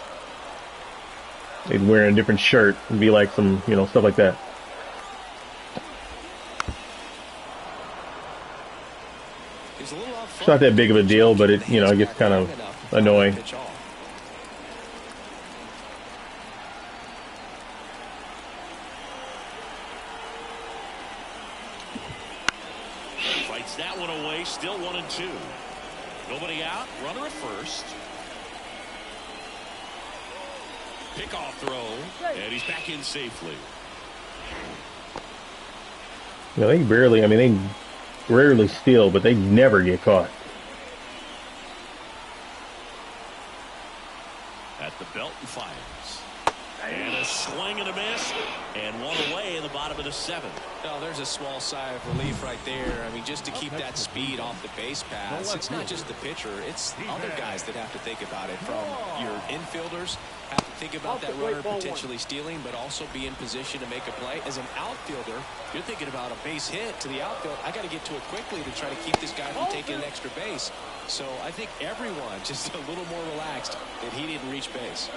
They'd wear a different shirt and be like some, you know, stuff like that. It's not that big of a deal, but it, you know, it gets kind of annoying. Fights that one away, still 1-2. Nobody out, runner at first. Pickoff throw, and he's back in safely. You know, they barely, I mean, they rarely steal, but they never get caught. At the belt and fires. And a swing and a miss. And one away in the bottom of the 7th. Well, there's a small sigh of relief right there. I mean, just to keep that speed off the base pass. It's not just the pitcher. It's other guys that have to think about it. From your infielders, have to think about that runner potentially stealing, but also be in position to make a play. As an outfielder, you're thinking about a base hit to the outfield. I got to get to it quickly to try to keep this guy from taking an extra base. So I think everyone just a little more relaxed that he didn't reach base.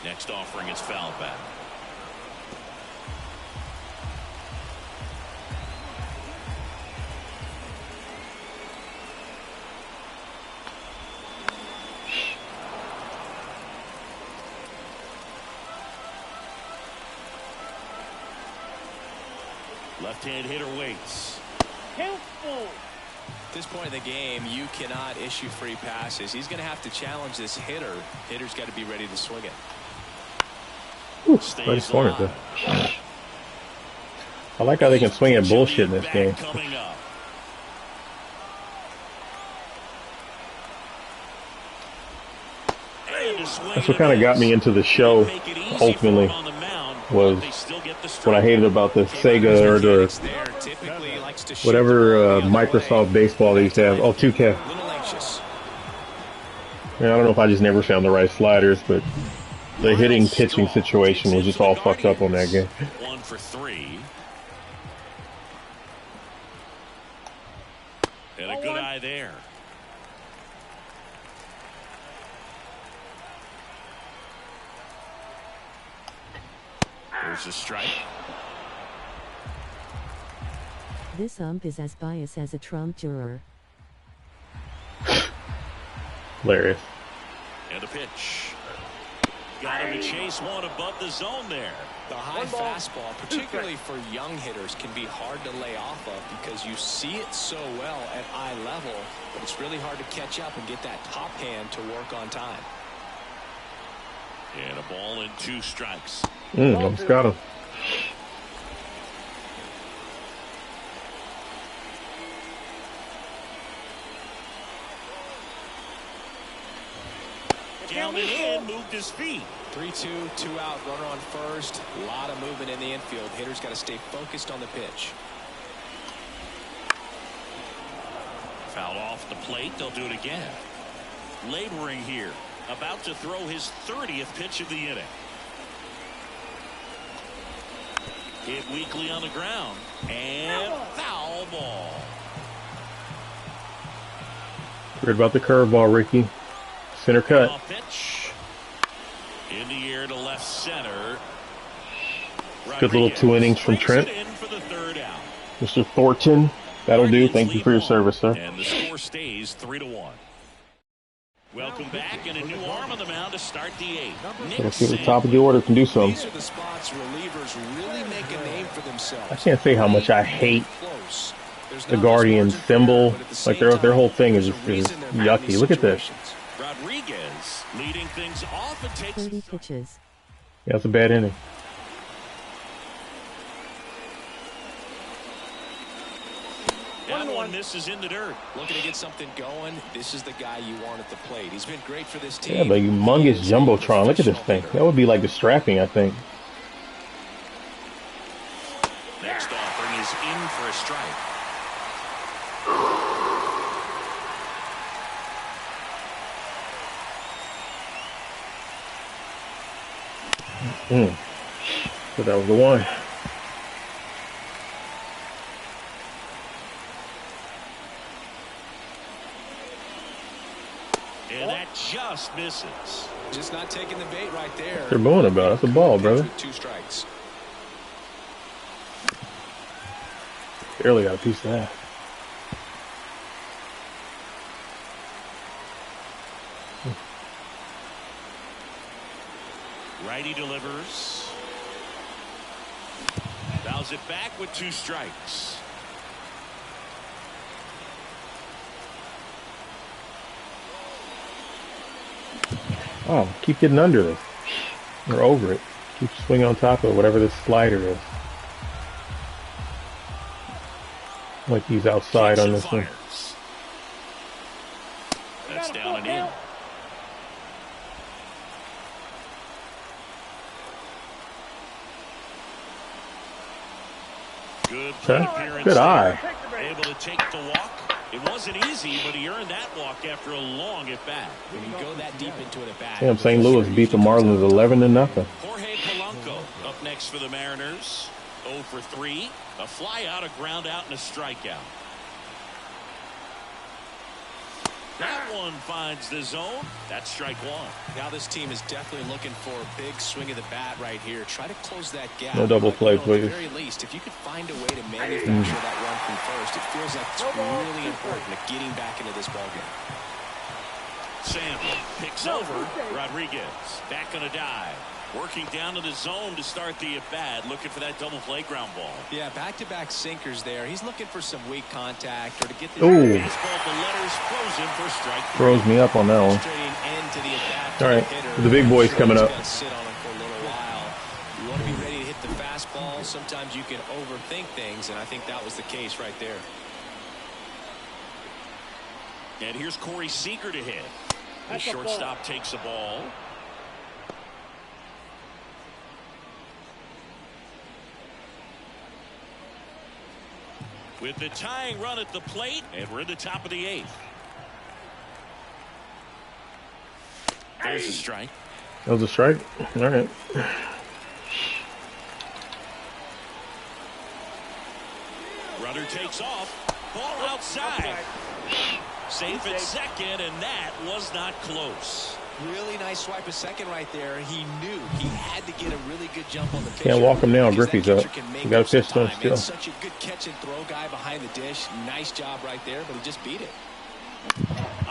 Next offering is foul back. Left-hand hitter waits. At this point in the game, you cannot issue free passes. He's going to have to challenge this hitter. Hitter's got to be ready to swing it. Ooh, nice corner, though. I like how they can swing at bullshit in this game. That's what kind of got me into the show, ultimately, was what I hated about the Sega or the whatever Microsoft baseball they used to have. Oh, 2K. Yeah, I don't know if I just never found the right sliders, but the hitting pitching situation was just all fucked up on that game. 1 for 3. And a good eye there. There's a strike. This ump is as biased as a Trump juror. Hilarious. And a pitch. Got him to chase one above the zone there. The high fastball, particularly for young hitters, can be hard to lay off of because you see it so well at eye level, but it's really hard to catch up and get that top hand to work on time. And a ball and 2 strikes. Almost got him. Down and in, moved his feet. 3-2, 2 out, runner on first. A lot of movement in the infield. Hitters got to stay focused on the pitch. Foul off the plate. They'll do it again. Laboring here. About to throw his 30th pitch of the inning. Hit weakly on the ground. And foul ball. Worried about the curveball, Ricky. Center cut. Pitch. In the air to left center. Good little 2 innings from Trent. For the 3rd out. Mr. Thornton. That'll do. Thank you for your service, sir. And the score stays 3-1. Welcome back, and a new arm on the mound to start the 8th. Let's see if the top of the order can do something. These are the spots relievers really make a name for themselves. I can't say how much I hate the Guardian symbol. Like their whole thing is yucky. Look at this. Rodriguez leading things off and takes 30 pitches. Yeah, that's a bad inning. That one misses in the dirt. Looking to get something going. This is the guy you want at the plate. He's been great for this team. Yeah, but humongous jumbotron. Look at this thing. That would be like distracting, I think. Next offering is in for a strike. So that was the one. And that just misses. Just not taking the bait right there. What they're booing about? That's a ball, brother. 2 strikes. Barely got a piece of that. Righty delivers. Fouls it back with 2 strikes. Oh, keep getting under this. Or over it. Keep swinging on top of whatever this slider is. Like he's outside on this one. That's down and in. Good plate appearance. Good eye. Able to take the walk. It wasn't easy, but he earned that walk after a long at-bat. When you go that deep into an at-bat. Damn, St. Louis beat the Marlins 11-0. Jorge Polanco up next for the Mariners. 0 for 3. A fly out, a ground out, and a strikeout. That one finds the zone. That's strike 1. Now this team is definitely looking for a big swing of the bat right here. Try to close that gap. No double play, please. At the very least, if you could find a way to manufacture that run from first, it feels like it's really important at getting back into this ballgame. Sam picks over Rodriguez. Back on a dive. Working down to the zone to start the at-bat, looking for that double play ground ball. Yeah, back-to-back sinkers there. He's looking for some weak contact or to get the baseball. The letters froze him for strike 3. Throws me up on that one. All right, the big boy's coming up. Sit on him for a little while. You want to be ready to hit the fastball. Sometimes you can overthink things, and I think that was the case right there. And here's Corey Seager to hit. The shortstop takes a ball. With the tying run at the plate, and we're in the top of the 8th. There's a strike. That was a strike? All right. Runner takes off. Ball outside. Safe at second, and that was not close. Really nice swipe a second right there. He knew he had to get a really good jump on the pitcher. Can't walk him now. Griffey's up. You got to pitch to him still. It's such a good catch and throw guy behind the dish. Nice job right there, but he just beat it.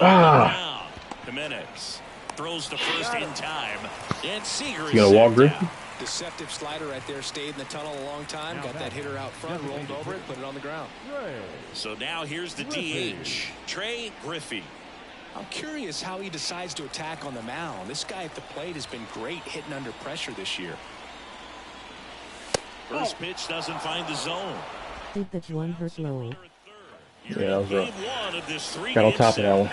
Ah. Jimenez throws to first in time. And Seager is gonna walk Griffey? Deceptive slider right there. Stayed in the tunnel a long time. Got that hitter out front, rolled over it, put it on the ground. So now here's the DH, Trey Griffey. I'm curious how he decides to attack on the mound. This guy at the plate has been great hitting under pressure this year. First pitch doesn't find the zone. Did that one hurt low? Yeah, that was rough. One of this Got on top of that one.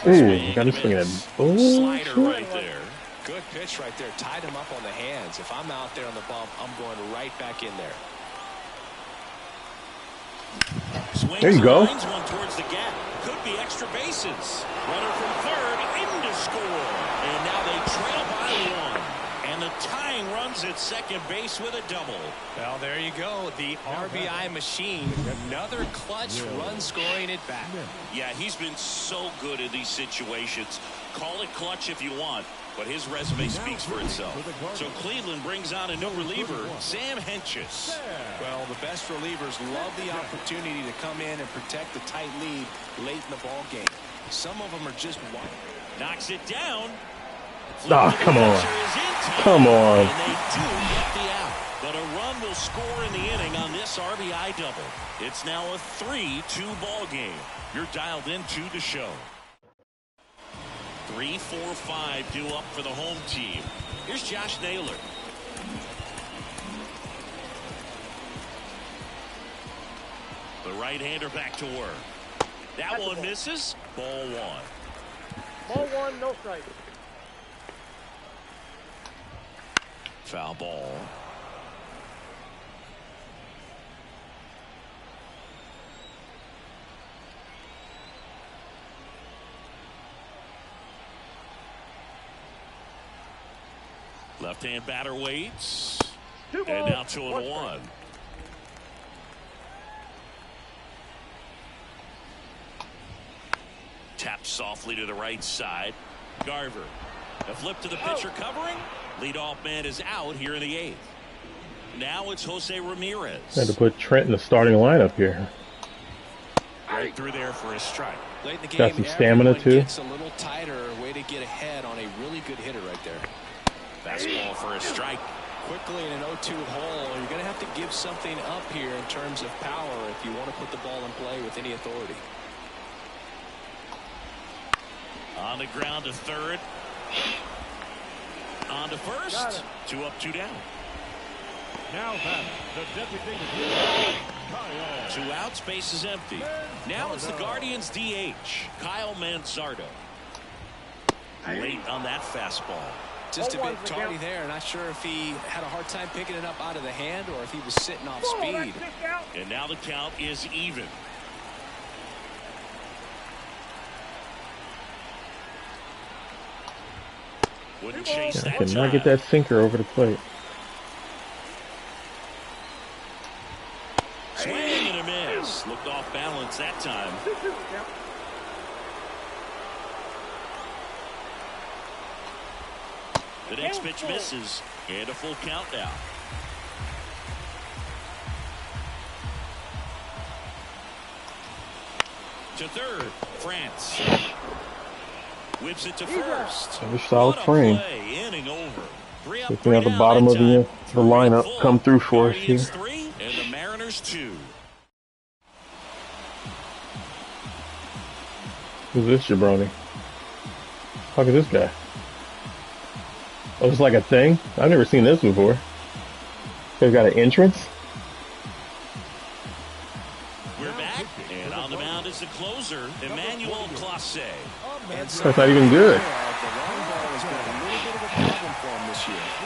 Ooh, got his swinging at Slider bullshit. right there. Good pitch right there. Tied him up on the hands. If I'm out there on the bump, I'm going right back in there. Swings There you go. lines one towards the gap. Could be extra bases. Runner from third into score. And now they trail by one. And the tying runs at second base with a double. Well, there you go. The RBI machine. Another clutch run scoring at bat. Yeah, he's been so good in these situations. Call it clutch if you want, but his resume speaks for itself. So Cleveland brings on a new reliever, Sam Hentges. Well, the best relievers love the opportunity to come in and protect a tight lead late in the ball game. Some of them are just wild. Knocks it down. Ah, come on. Come on. And they do get the out. But a run will score in the inning on this RBI double. It's now a 3-2 ball game. You're dialed into the show. 3, 4, 5 due up for the home team. Here's Josh Naylor. The right-hander back to work. That one misses. Ball one. Ball one, no strike. Foul ball. Left-hand batter waits. And now 2-1. Tapped softly to the right side. Garver. A flip to the pitcher covering. Leadoff man is out here in the 8th. Now it's Jose Ramirez. Had to put Trent in the starting lineup here. Right through there for a strike. Late in the game, Got some stamina too. Gets a little tighter. Way to get ahead on a really good hitter right there. Fastball for a strike. Quickly in an 0-2 hole, you're going to have to give something up here in terms of power if you want to put the ball in play with any authority. On the ground to third. On to first. 2 up, 2 down. Now back, the designated Kyle. 2 outs, base is empty. Now it's the Guardians DH, Kyle Manzardo. Late on that fastball. Just a bit tardy there. Not sure if he had a hard time picking it up out of the hand or if he was sitting off speed. And now the count is even. Wouldn't chase that Cannot time. get that sinker over the plate. Swing and a miss. Looked off balance that time. The next pitch misses. And a full count now. To third, France. Whips it to first. Another solid frame. Inning over. Looking at the bottom of the lineup come through for us here. 3 and the Mariners 2. Who's this jabroni? Fuck is this guy? Oh, it's like a thing? I've never seen this before. He's got an entrance? We're back, and on the mound is the closer, Emmanuel Clase. That's not even good.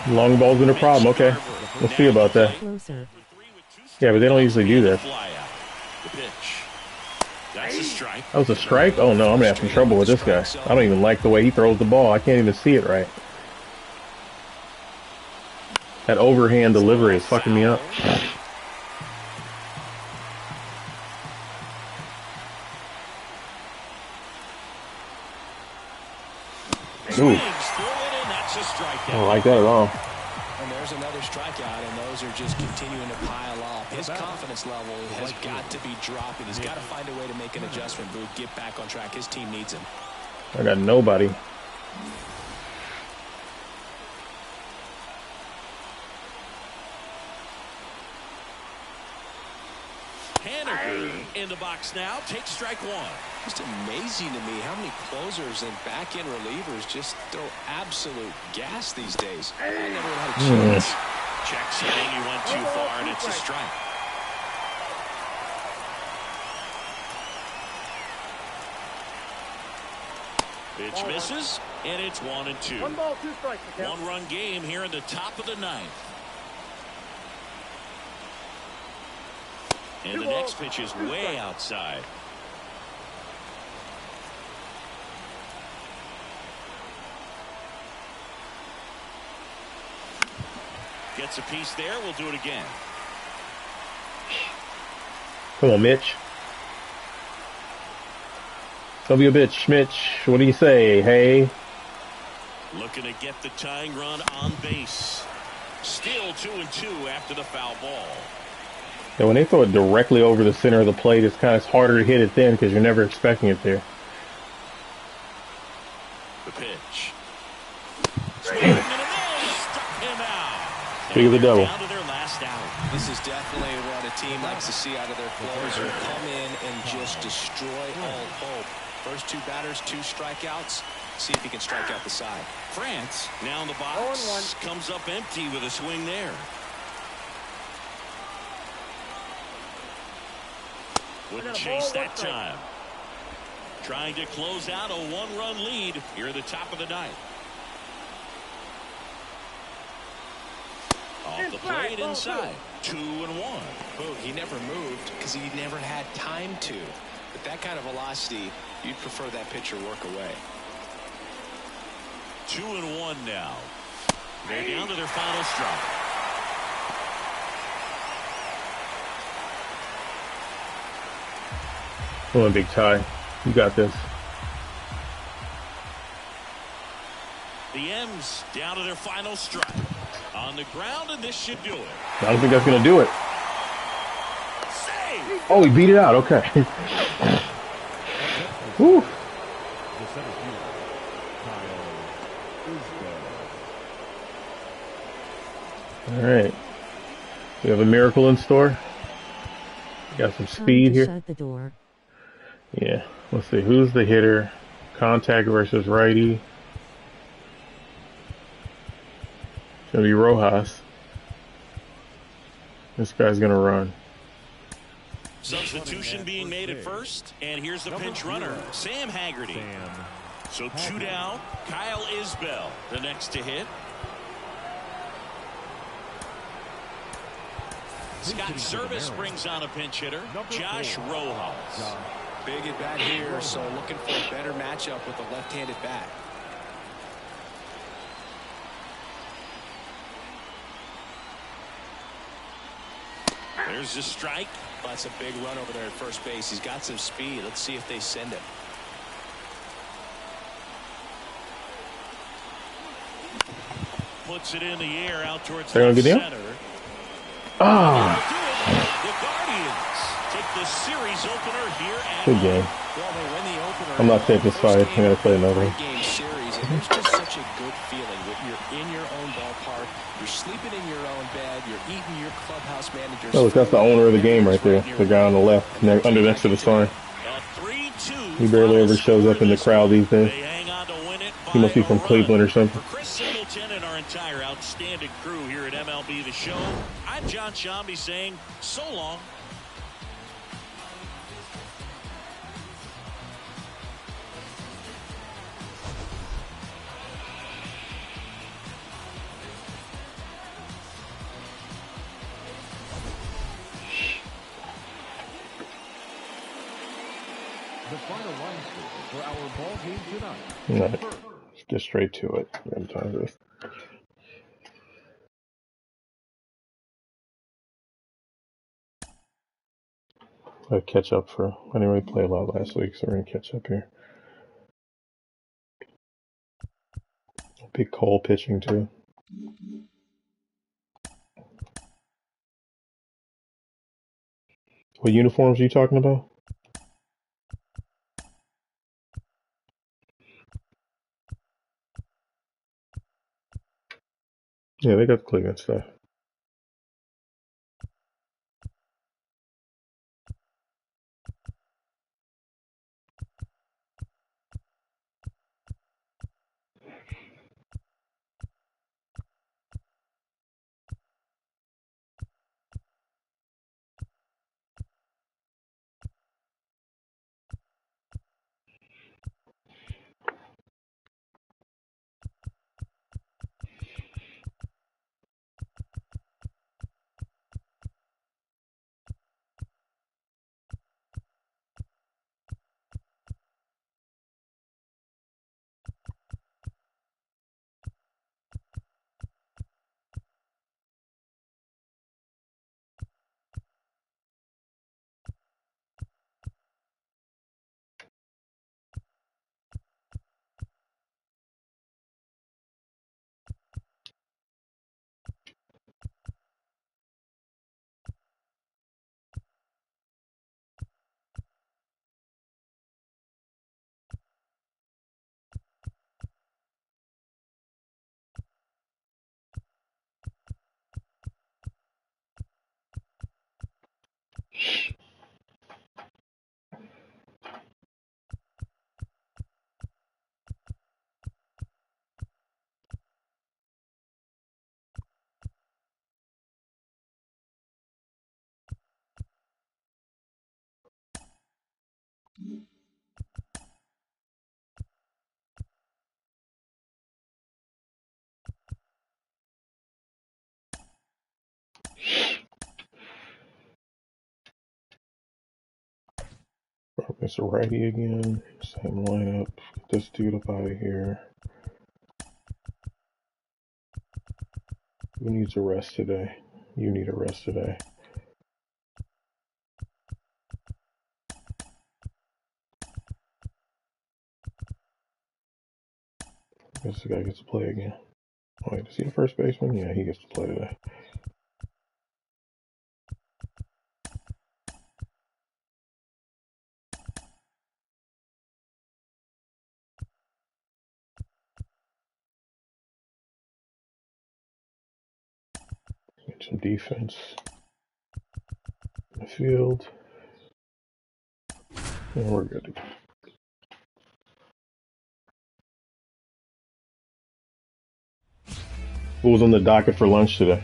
Long ball's been a problem. Okay, we'll see about that. Closer. Yeah, but they don't usually do that. The pitch. That's a strike. That was a strike? Oh no, I'm gonna have some trouble with this guy. I don't even like the way he throws the ball. I can't even see it right. That overhand delivery is fucking me up. Swings through it, and that's a strikeout. I don't like that at all. And there's another strikeout, and those are just continuing to pile up. His confidence level has got to be dropping. He's got to find a way to make an adjustment, Boog, get back on track. His team needs him. I got nobody. Haniger in the box now. Takes strike one. Just amazing to me how many closers and back-end relievers just throw absolute gas these days. I never had a chance. Check saying he went too far, and it's a strike. Pitch misses, and it's 1-2. 1 ball, 2 strikes. One-run game here in the top of the ninth. And the next pitch is way outside. Gets a piece there. We'll do it again. Come on, Mitch. Don't be a bitch, Mitch. What do you say? Hey. Looking to get the tying run on base. Still 2-2 after the foul ball. Yeah, when they throw it directly over the center of the plate, it's harder to hit it then because you're never expecting it there. The pitch. Swing and a miss. Struck him out. Big of the double. Down to their last out. This is definitely what a team likes to see out of their closer. Come in and just destroy all hope. First 2 batters, 2 strikeouts. See if he can strike out the side. France now in the box. Comes up empty with a swing there. Wouldn't chase that time. Trying to close out a 1-run lead here at the top of the ninth. Off the plate inside. 2-1. Oh, he never moved because he never had time to. With that kind of velocity, you'd prefer that pitcher work away. 2-1 now. They're down to their final strike. Come on, Big Ty. You got this. The M's down to their final strike. On the ground, and this should do it. I don't think that's going to do it. Save! Oh, he beat it out. Okay. Whew. All right. We have a miracle in store. Got some speed here. Shut the door. Yeah. Let's see. Who's the hitter? Contact versus righty. It's going to be Rojas. This guy's going to run. Substitution being made at first, and here's the pinch runner, Sam Haggerty. So 2 down. Kyle Isbell, the next to hit. Scott Service brings on a pinch hitter, Josh Rojas. Big at bat here, so looking for a better matchup with a left-handed bat. There's the strike. That's a big run over there at first base. He's got some speed. Let's see if they send him. Puts it in the air out towards They're the gonna get center. Ah. The Guardians take the series opener here at Good game. Well, they win the opener. I'm not satisfied. I'm going to play another one. Game series, and there's just such a good feeling when you're in your own ballpark, you're sleeping in your own bed, you're eating your clubhouse manager's Oh, look, that's the owner of the game right there. The guy on the left, under next to the sign. A 3-2. He barely ever shows up in the crowd these days. They hang on to win it He must be by from a run. Cleveland or something. For Chris Singleton and our entire outstanding crew here at MLB The Show, I'm John Shambi saying so long. The final line score for our ball game tonight. All right. Let's get straight to it. Sometimes this. I catch up for. I didn't really play a lot last week, so we're gonna catch up here. Big Cole pitching too. What uniforms are you talking about? Yeah, they got the Cleveland stuff. It's a righty again. Same lineup. Get this dude up out of here. Who needs a rest today? You need a rest today. I guess the guy gets to play again. Oh, wait, is he a first baseman? Yeah, he gets to play today. Get some defense in the field. And we're good. What was on the docket for lunch today?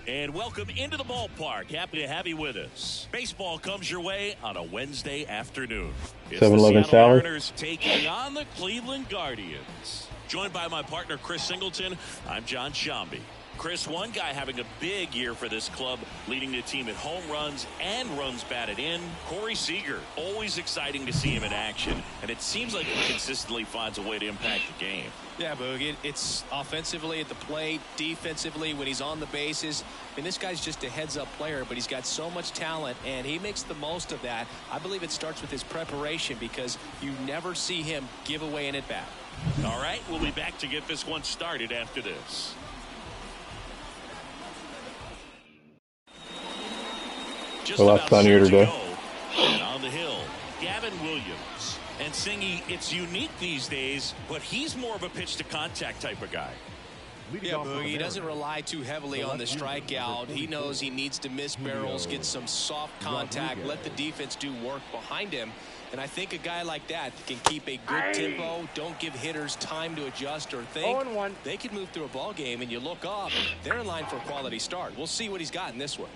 And welcome into the ballpark. Happy to have you with us. Baseball comes your way on a Wednesday afternoon. It's 7-Eleven the Seattle salad. Mariners taking on the Cleveland Guardians. Joined by my partner, Chris Singleton, I'm John Shambi. Chris, one guy having a big year for this club, leading the team in home runs and runs batted in, Corey Seager. Always exciting to see him in action, and it seems like he consistently finds a way to impact the game. Yeah, Boog, it's offensively at the plate, defensively when he's on the bases. I mean, this guy's just a heads-up player, but he's got so much talent, and he makes the most of that. I believe it starts with his preparation because you never see him give away an at-bat. All right, we'll be back to get this one started after this. Just The last time here today. And on the hill, Gavin Williams. And Singy, it's unique these days, but he's more of a pitch-to-contact type of guy. Yeah, Boog, he doesn't rely too heavily on the strikeout. He knows he needs to miss barrels, get some soft contact, let the defense do work behind him. And I think a guy like that can keep a good tempo, don't give hitters time to adjust or think. 0-1. They could move through a ball game, and you look up, they're in line for a quality start. We'll see what he's got in this one.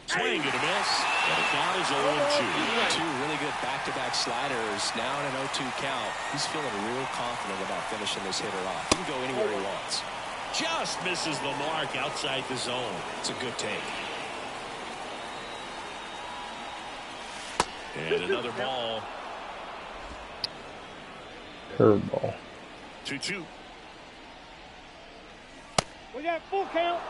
Swing and a miss. And the count is 0-2. Two really good back-to-back sliders. Now in an 0-2 count. He's feeling real confident about finishing this hitter off. He can go anywhere he wants. Just misses the mark outside the zone. It's a good take. And another ball. Curveball. 2-2. We got full count.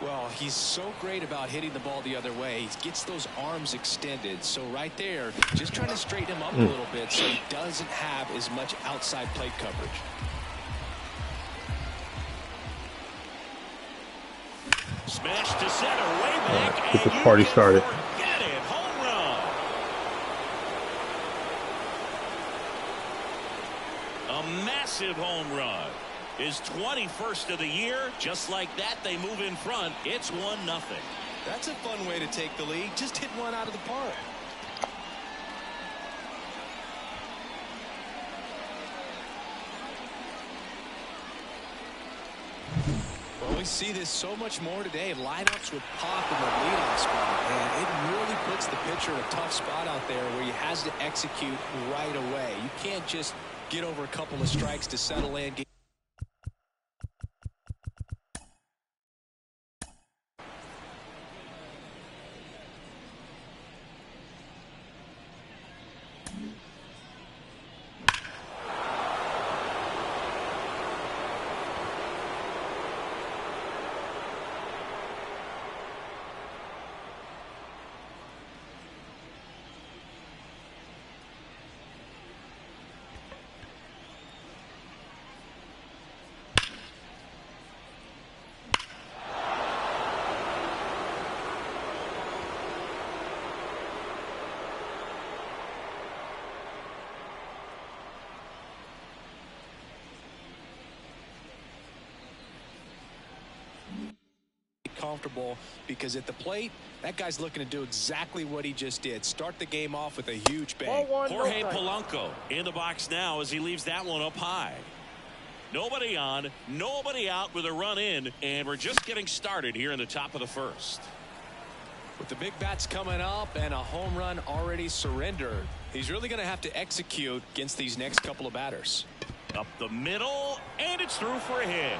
Well, he's so great about hitting the ball the other way. He gets those arms extended. So right there, just trying to straighten him up a little bit so he doesn't have as much outside plate coverage. Smash to center, way back. Get this party started. Get it, home run. A massive home run. His 21st of the year. Just like that, they move in front. It's 1-0. That's a fun way to take the lead. Just hit one out of the park. Well, we see this so much more today. Lineups with pop in the leadoff spot, and it really puts the pitcher in a tough spot out there where he has to execute right away. You can't just get over a couple of strikes to settle in. Comfortable because at the plate that guy's looking to do exactly what he just did. Start the game off with a huge bang. Jorge Polanco in the box now as he leaves that one up high. Nobody on, nobody out with a run in, and we're just getting started here in the top of the first. With the big bats coming up and a home run already surrendered, he's really going to have to execute against these next couple of batters. Up the middle, and it's through for a hit.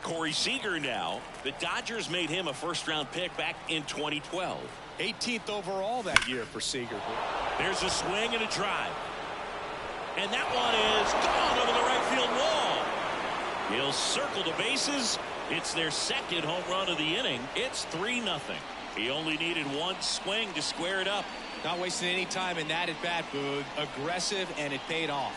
Corey Seager now. The Dodgers made him a first-round pick back in 2012. 18th overall that year for Seager. There's a swing and a drive. And that one is gone over the right field wall. He'll circle the bases. It's their second home run of the inning. It's 3-0. He only needed one swing to square it up. Not wasting any time in that at bat, Boog. Aggressive, and it paid off.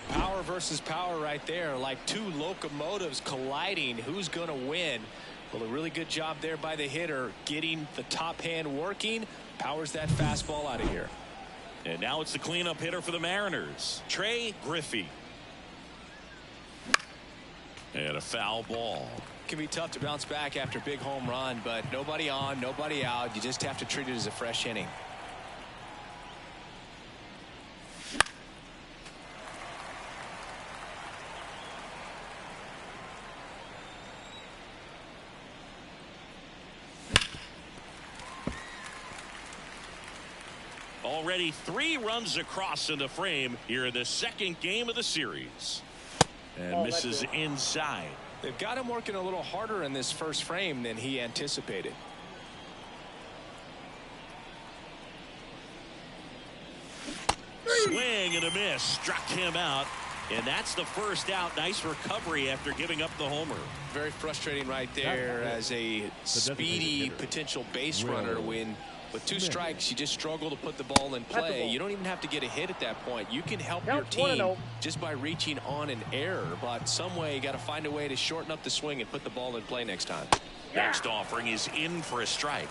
Power versus power right there, like two locomotives colliding. Who's going to win? Well, a really good job there by the hitter, getting the top hand working. Powers that fastball out of here. And now it's the cleanup hitter for the Mariners, Trey Griffey. And a foul ball. Can be tough to bounce back after a big home run, but nobody on, nobody out. You just have to treat it as a fresh inning. Already 3 runs across in the frame here in the second game of the series. And misses inside. They've got him working a little harder in this first frame than he anticipated. Swing and a miss. Struck him out. And that's the first out. Nice recovery after giving up the homer. Very frustrating right there as a speedy potential base runner when with 2 strikes you just struggle to put the ball in play. You don't even have to get a hit at that point. You can help your team just by reaching on an error, but some way you got to find a way to shorten up the swing and put the ball in play next time. Next offering is in for a strike.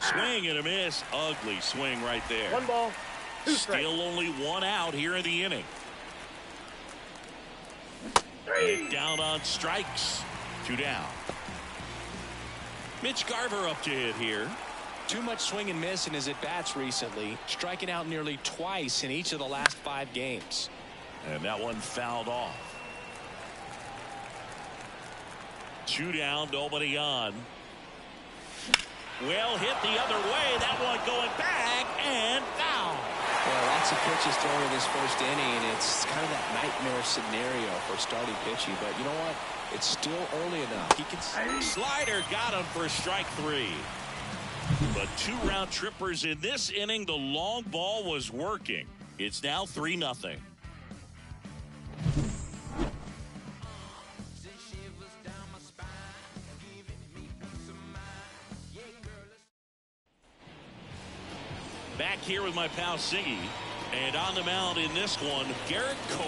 Swing and a miss. Ugly swing right there. 1 ball, 2 strikes. Still only 1 out here in the inning. Hit down on strikes. 2 down. Mitch Garver up to hit here. Too much swing and miss in his at-bats recently, striking out nearly twice in each of the last 5 games. And that one fouled off. 2 down, nobody on. Well hit the other way. That one going back and foul. Well, lots of pitches thrown in this first inning. It's kind of that nightmare scenario for starting pitching. But you know what? It's still early enough. He can. Slider got him for strike 3. But 2 round trippers in this inning. The long ball was working. It's now 3-0. Back here with my pal Singy. And on the mound in this one, Garrett Cole.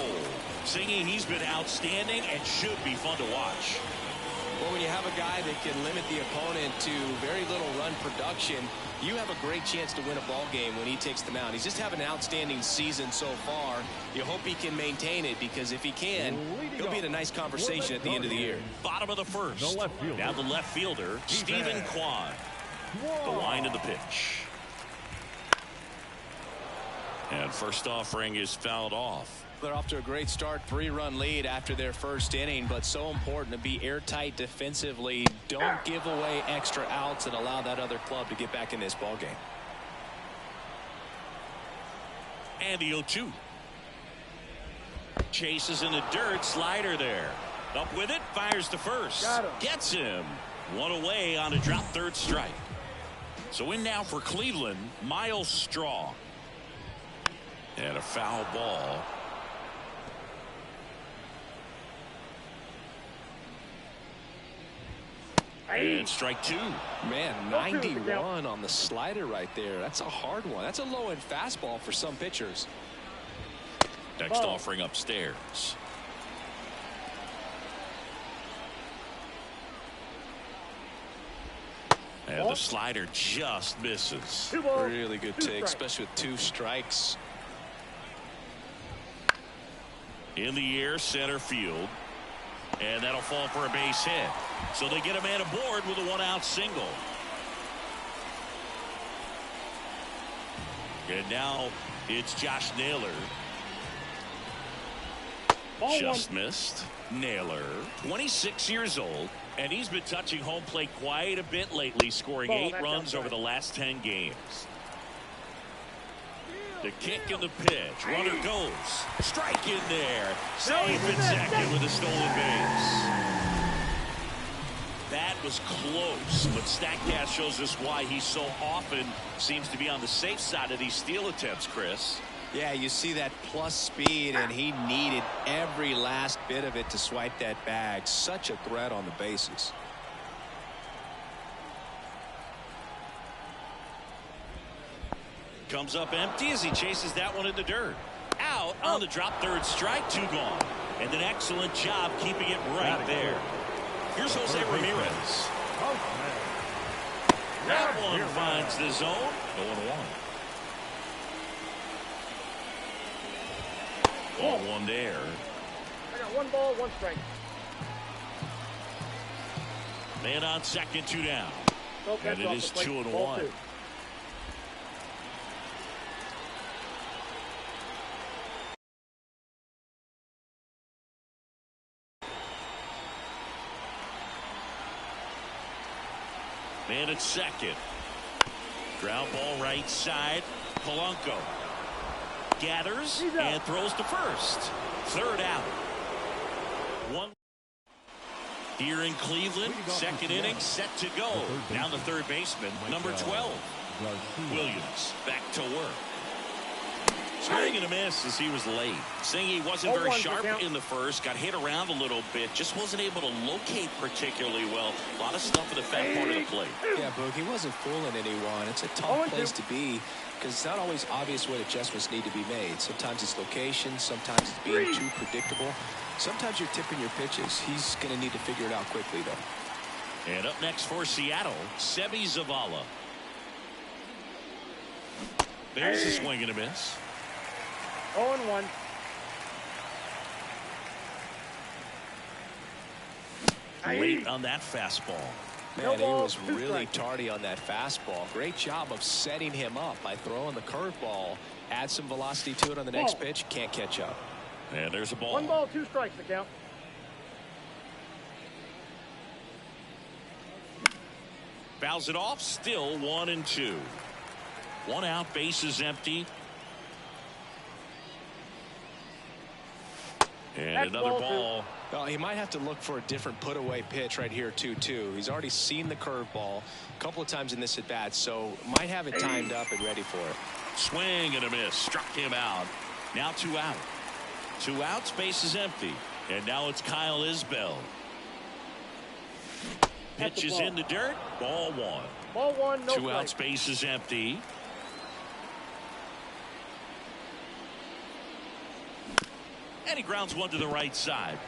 Singy, he's been outstanding and should be fun to watch. Well, when you have a guy that can limit the opponent to very little run production, you have a great chance to win a ball game when he takes the mound. He's just having an outstanding season so far. You hope he can maintain it, because if he can, he'll be in a nice conversation at the end of the year. Bottom of the first. Now the left fielder, Stephen Kwan. The wind of the pitch. And first offering is fouled off. They're off to a great start, 3-run lead after their first inning, but so important to be airtight defensively. Don't give away extra outs and allow that other club to get back in this ball game. And the 0-2. Chases in the dirt, slider there. Up with it, fires to first. Gets him. 1 away on a drop third strike. So in now for Cleveland, Miles Straw. And a foul ball. And strike 2. Man, 91 on the slider right there. That's a hard one. That's a low-end fastball for some pitchers. Next offering upstairs. And the slider just misses. Really good take, especially with 2 strikes. In the air, center field. And that'll fall for a base hit. So they get a man aboard with a 1-out single. And now it's Josh Naylor. Just missed. Naylor, 26 years old, and he's been touching home plate quite a bit lately, scoring 8 runs over the last 10 games. The kick and the pitch. Runner goes. Strike in there. Safe at second with a stolen base. That was close, but StatCast shows us why he so often seems to be on the safe side of these steal attempts, Chris. Yeah, you see that plus speed, and he needed every last bit of it to swipe that bag. Such a threat on the bases. Comes up empty as he chases that one in the dirt. Out on the drop third strike, 2 gone. And an excellent job keeping it right there. Here's Jose Ramirez. That one finds the zone. 0-1. 0-1 there. I got 1 ball, 1 strike. Man on second, 2 down. And it is 2-1. Man at second. Ground ball right side. Polanco gathers and throws to first. 3rd out. 1 here in Cleveland. 2nd inning set to go. Now the 3rd baseman, number 12. Williams back to work. Swing and a miss as he was late. Singy wasn't very sharp in the first. Got hit around a little bit. Just wasn't able to locate particularly well. A lot of stuff in the back part of the plate. Yeah, Boog, he wasn't fooling anyone. It's a tough place to be because it's not always obvious what adjustments need to be made. Sometimes it's location. Sometimes it's being too predictable. Sometimes you're tipping your pitches. He's going to need to figure it out quickly, though. And up next for Seattle, Seby Zavala. There's a swing and a miss. 0-1. Late on that fastball. Man, he was really tardy on that fastball. Great job of setting him up by throwing the curveball. Add some velocity to it on the next pitch. Can't catch up. And there's a ball. 1 ball, 2 strikes to count. Fouls it off. Still 1-2. 1 out. Base is empty. And Next another ball. Well, he might have to look for a different put-away pitch right here, 2-2. He's already seen the curveball a couple of times in this at-bat, so might have it timed up and ready for it. Swing and a miss. Struck him out. Now 2 out. 2 outs, base is empty. And now it's Kyle Isbell. Pitch is in the dirt. Ball 1. Ball 1, no 2 outs, base is empty. And he grounds one to the right side.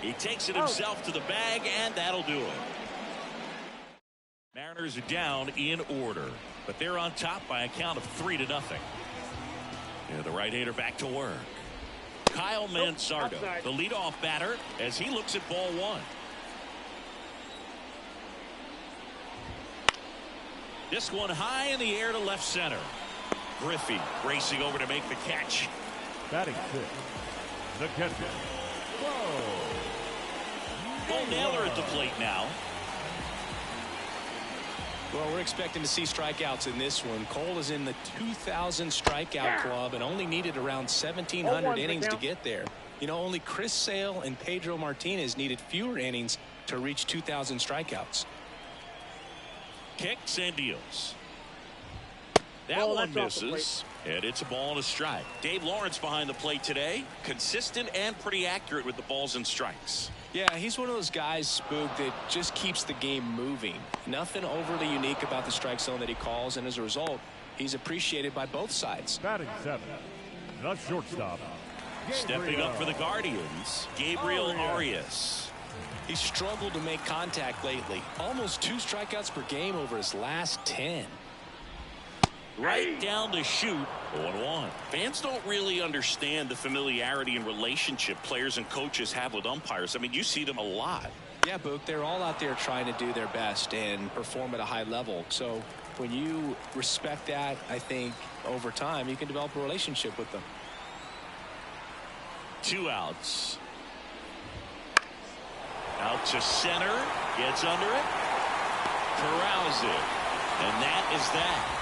He takes it himself to the bag, and that'll do it. Mariners are down in order, but they're on top by a count of 3-0. Yeah, the right-hander back to work. Kyle Mansardo, the leadoff batter, as he looks at ball 1. This one high in the air to left center. Griffey racing over to make the catch. Batting 6. The catcher. Cole Naylor at the plate now. Well, we're expecting to see strikeouts in this one. Cole is in the 2,000 strikeout club and only needed around 1,700 innings to get there. You know, only Chris Sale and Pedro Martinez needed fewer innings to reach 2,000 strikeouts. Kicks and deals. That one misses, and it's a ball and a strike. Dave Lawrence behind the plate today. Consistent and pretty accurate with the balls and strikes. Yeah, he's one of those guys, Spook, that just keeps the game moving. Nothing overly unique about the strike zone that he calls, and as a result, he's appreciated by both sides. Batting 7. The shortstop. Stepping up for the Guardians, Gabriel Arias. He's struggled to make contact lately. Almost 2 strikeouts per game over his last 10. Right down the chute, 0-1. Fans don't really understand the familiarity and relationship players and coaches have with umpires. I mean, you see them a lot. Yeah, Book, they're all out there trying to do their best and perform at a high level. So when you respect that, I think over time you can develop a relationship with them. 2 outs. Out to center. Gets under it. Corrals it. And that is that.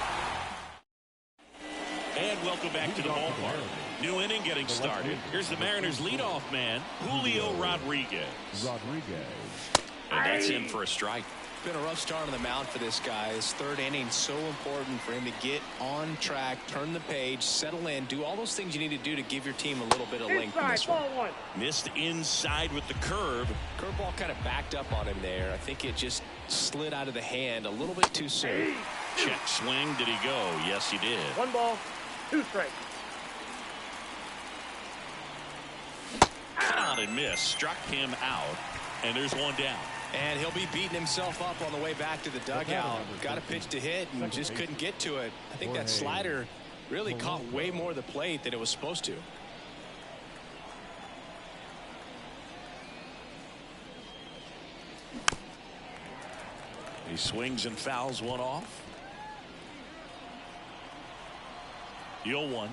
And welcome back to the ballpark. New inning getting started. Here's the Mariners leadoff man, Julio Rodriguez. And that's in for a strike. Been a rough start on the mound for this guy. His 3rd inning, so important for him to get on track, turn the page, settle in, do all those things you need to do to give your team a little bit of length in this one. Missed inside with the curve. Curveball kind of backed up on him there. I think it just slid out of the hand a little bit too soon. Check swing. Did he go? Yes, he did. 1 ball, 2 strikes. Cut on and miss. Struck him out. And there's 1 down. And he'll be beating himself up on the way back to the dugout. Got a pitch to hit and just couldn't get to it. I think that slider really caught way more of the plate than it was supposed to. He swings and fouls one off. 0-1.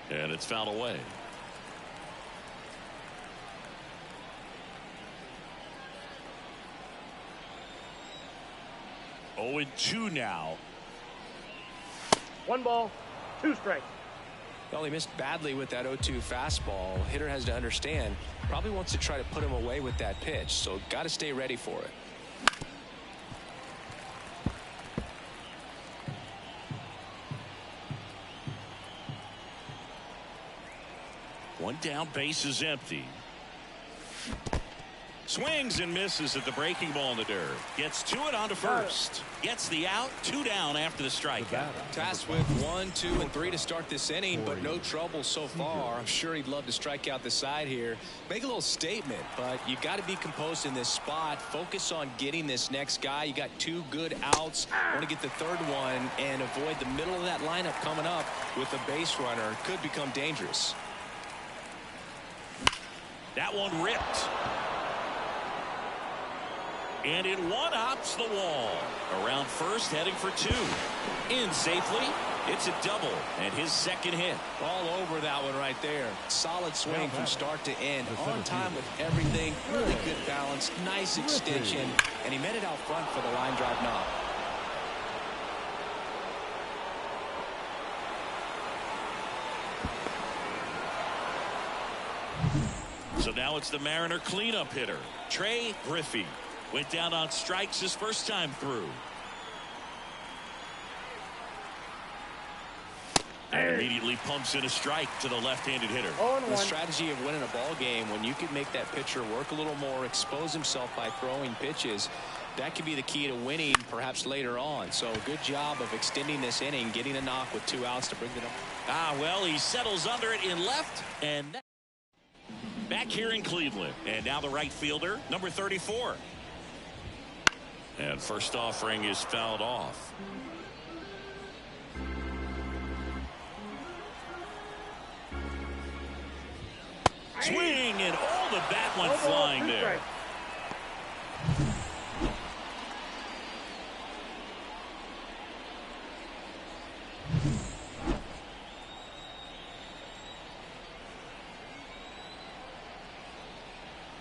And it's fouled away. Oh, 2 now. 1 ball, 2 strikes. Well, he missed badly with that 0-2 fastball. Hitter has to understand, probably wants to try to put him away with that pitch, so got to stay ready for it. One down, base is empty. Swings and misses at the breaking ball in the dirt. Gets to it onto first. Gets the out. 2 down after the strikeout. Tasked with 1, 2, and 3 to start this inning, but no trouble so far. I'm sure he'd love to strike out the side here. Make a little statement, but you got to be composed in this spot. Focus on getting this next guy. You got 2 good outs. Want to get the 3rd one and avoid the middle of that lineup coming up with a base runner. Could become dangerous. That one ripped. And in 1 hops the wall. Around first, heading for 2. In safely. It's a double and his 2nd hit. All over that one right there. Solid swing from start to end. On time with everything. Really good balance. Nice extension. And he met it out front for the line drive knock. So now it's the Mariner cleanup hitter, Trey Griffey. Went down on strikes his first time through. And immediately pumps in a strike to the left-handed hitter. The strategy of winning a ball game, when you can make that pitcher work a little more, expose himself by throwing pitches, that could be the key to winning perhaps later on. So good job of extending this inning, getting a knock with 2 outs to bring it up. Well, he settles under it in left, and back here in Cleveland. And now the right fielder, number 34. And first offering is fouled off. Swing, and the bat went flying there.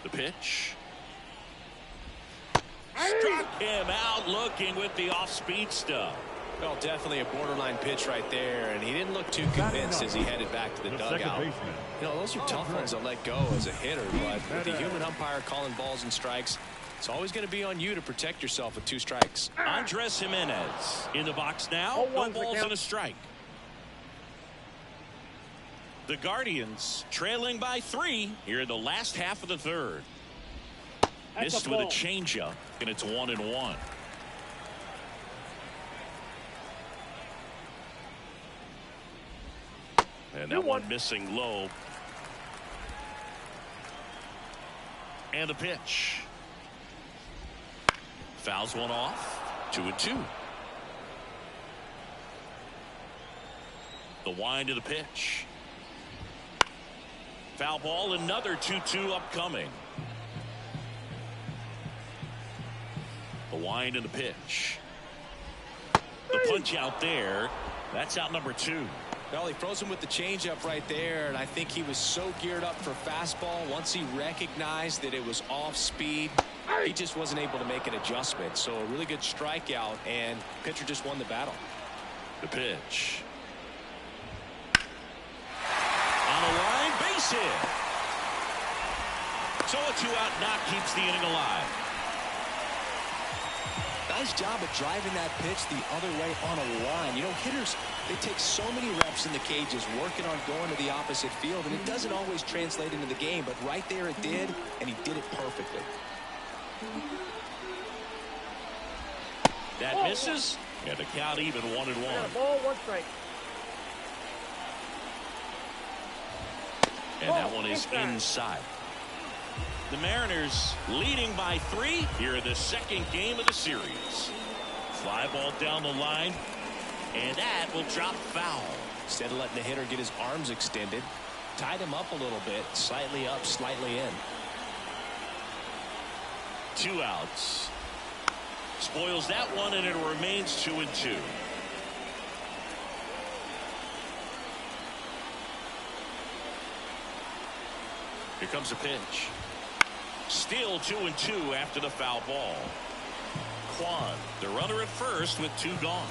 The pitch. Struck him out looking with the off-speed stuff. Well, definitely a borderline pitch right there, and he didn't look too convinced as he headed back to the dugout. You know, those are tough ones to let go as a hitter, but with the human umpire calling balls and strikes, it's always going to be on you to protect yourself with 2 strikes. Andres Gimenez in the box now. No balls and a strike. The Guardians trailing by 3 here in the last half of the third. Missed with a changeup, and it's 1-1. And that one missing low. And the pitch. Fouls one off. 2-2. The wind of the pitch. Foul ball, another 2-2 upcoming. The wind of the pitch. The punch out there. That's out number 2. Well, he froze him with the changeup right there, and I think he was so geared up for fastball. Once he recognized that it was off speed, he just wasn't able to make an adjustment. So a really good strikeout, and pitcher just won the battle. The pitch. On the line, base hit. So a 2-out knock keeps the inning alive. Nice job of driving that pitch the other way on a line. You know, hitters, they take so many reps in the cages working on going to the opposite field, and it doesn't always translate into the game, but right there it did, and he did it perfectly. That misses, and the count even 1-1. Ball, 1 strike. And that one is inside. The Mariners leading by 3 here in the second game of the series. Fly ball down the line, and that will drop foul. Instead of letting the hitter get his arms extended, tied him up a little bit, slightly up, slightly in. 2 outs. Spoils that one, and it remains 2-2. Here comes the pitch. Still 2-2 after the foul ball. Kwan, the runner at first with 2 gone.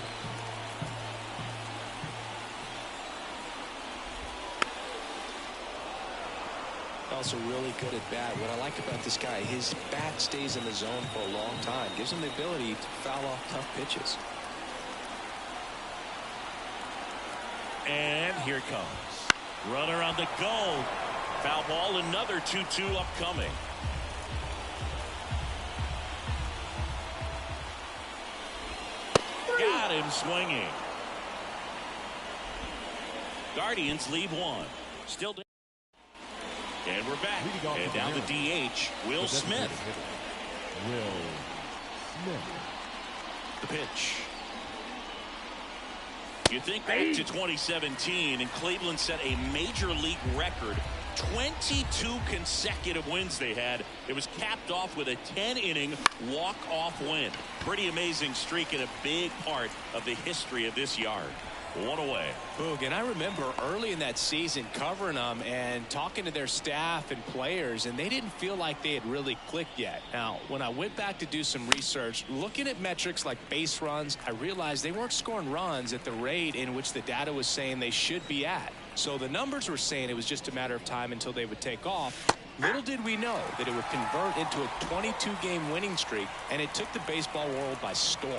Also really good at bat. What I like about this guy, his bat stays in the zone for a long time. Gives him the ability to foul off tough pitches. And here it comes. Runner on the go. Foul ball, another 2-2 upcoming. Got him swinging. Guardians leave 1. Still down. And we're back. And down the DH, Will Smith. Will Smith. The pitch. You think back to 2017, and Cleveland set a major league record. 22 consecutive wins they had. It was capped off with a 10-inning walk-off win. Pretty amazing streak and a big part of the history of this yard. 1 away. Boog, and I remember early in that season covering them and talking to their staff and players, and they didn't feel like they had really clicked yet. Now, when I went back to do some research, looking at metrics like base runs, I realized they weren't scoring runs at the rate in which the data was saying they should be at. So the numbers were saying it was just a matter of time until they would take off. Little did we know that it would convert into a 22-game winning streak, and it took the baseball world by storm.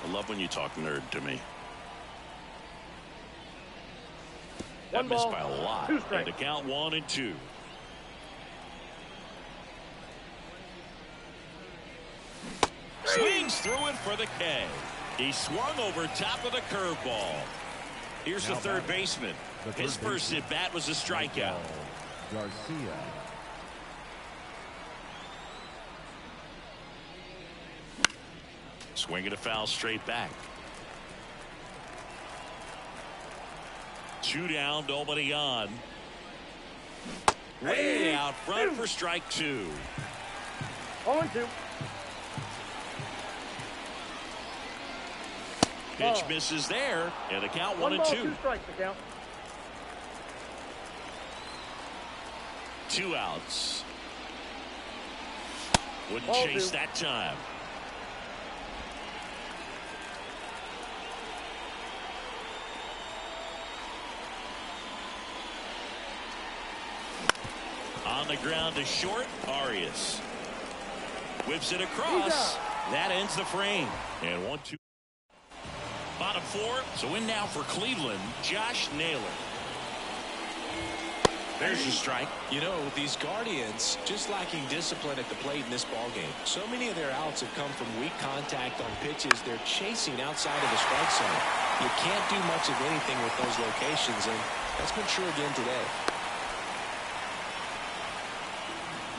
I love when you talk nerd to me. That One missed ball, by a lot. 2 strikes. And to count 1 and 2. Swings through it for the K. He swung over top of the curveball. Here's the third baseman. His first at bat was a strikeout. Garcia. Swinging a foul straight back. 2 down, nobody on. Way out front for strike 2. 0-2. Pitch misses there, and the count 1 and 2. 2 strikes to count. 2 outs. Wouldn't Ball chase 2. that time. On the ground to short, Arias. Whips it across. That ends the frame. And 1-2. Bottom 4, so in now for Cleveland, Josh Naylor. There's your strike. You know, these Guardians just lacking discipline at the plate in this ballgame. So many of their outs have come from weak contact on pitches they're chasing outside of the strike zone. You can't do much of anything with those locations, and that's been true again today.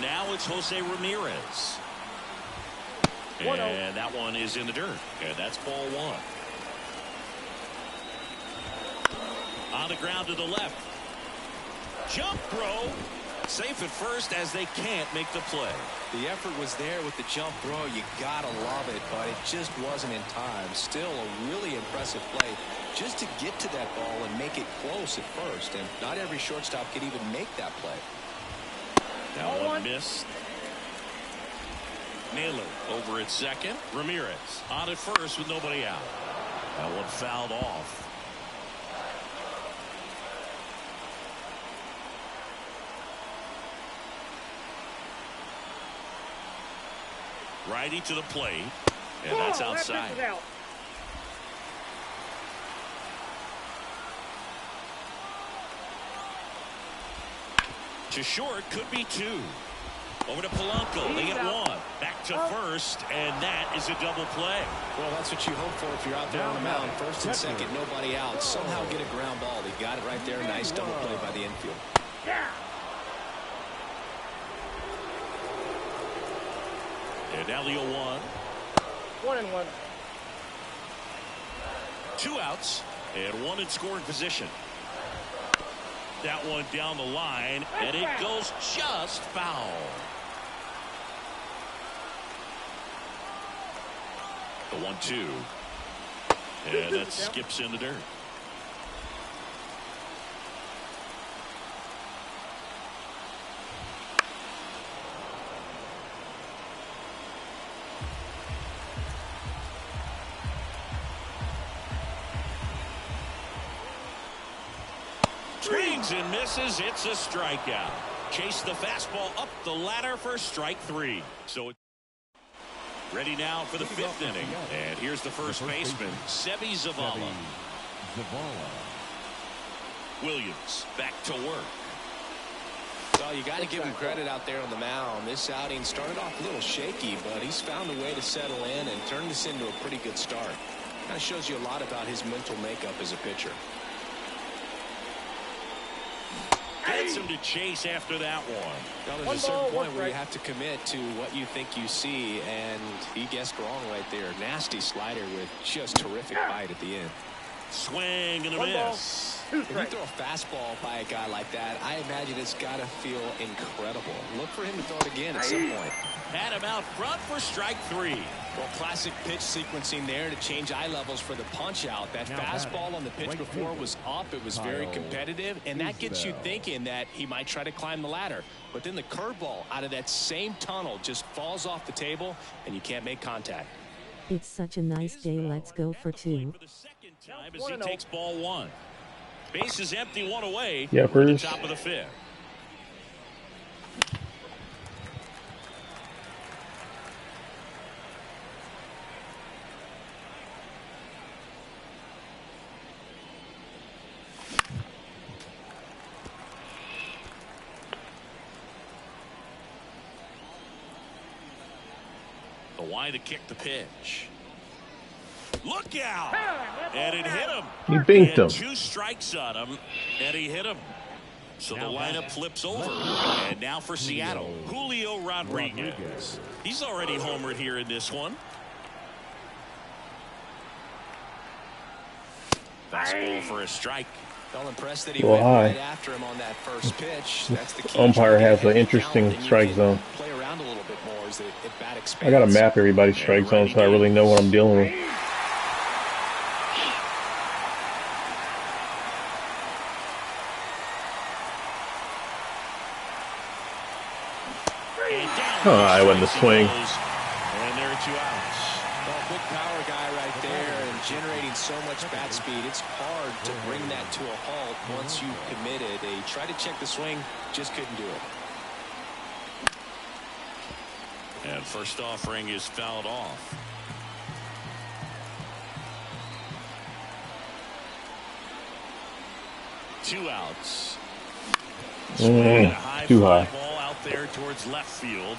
Now it's Jose Ramirez. 1-0. And that one is in the dirt. And that's ball 1. On the ground to the left. Jump throw. Safe at first as they can't make the play. The effort was there with the jump throw. You gotta love it, but it just wasn't in time. Still a really impressive play just to get to that ball and make it close at first. And not every shortstop could even make that play. That one missed. Naylor over at second. Ramirez on at first with nobody out. That one fouled off. Righty to the plate, and that's outside. That out. To short, could be 2. Over to Polanco. They get 1. Back to first, and that is a double play. Well, that's what you hope for if you're out there on the mound. First and second, nobody out. Somehow get a ground ball. He got it right there. Nice double play by the infield. Yeah. And now the 0-1. 1-1. 2 outs, and 1 in scoring position. That one down the line, and it goes just foul. The 1-2. And that skips in the dirt. Swings and misses. It's a strikeout. Chase the fastball up the ladder for strike 3. So ready now for the 5th inning. And here's the first baseman, Seby Zavala. Williams back to work. Well, you got to give him credit out there on the mound. This outing started off a little shaky, but he's found a way to settle in and turn this into a pretty good start. That shows you a lot about his mental makeup as a pitcher. Gets him to chase after that one. Now, there's a certain point where you have to commit to what you think you see, and he guessed wrong right there. Nasty slider with just terrific bite at the end. Swing and a miss. When you throw a fastball by a guy like that, I imagine it's got to feel incredible. Look for him to throw it again at some point. Had him out front for strike 3. Well, classic pitch sequencing there to change eye levels for the punch out. That fastball on the pitch before was up. It was very competitive, and that gets you thinking that he might try to climb the ladder. But then the curveball out of that same tunnel just falls off the table, and you can't make contact. It's such a nice day. Let's go for 2. For the second time as he takes ball 1. Base is empty, 1 away. Yepers. Top of the 5th. Why to kick the pitch? Look out! And it hit him. He binked him. 2 strikes on him, and he hit him. So the lineup flips over. And now for Seattle, Julio Rodriguez. He's already homered here in this one. Fastball for a strike. Felt impressed that he went right after him on that first pitch. That's the key. Umpire has an interesting strike zone. Play around a little bit more as the at-bat expands. I gotta map everybody's strike zone so I really know what I'm dealing with. Oh, I wasn't the swing. And there are 2 outs. Well, big power guy right there and generating so much bat speed. It's hard to bring that to a halt once you've committed. They tried to check the swing, just couldn't do it. And first offering is fouled off. Two outs. Too high. Ball out there towards left field.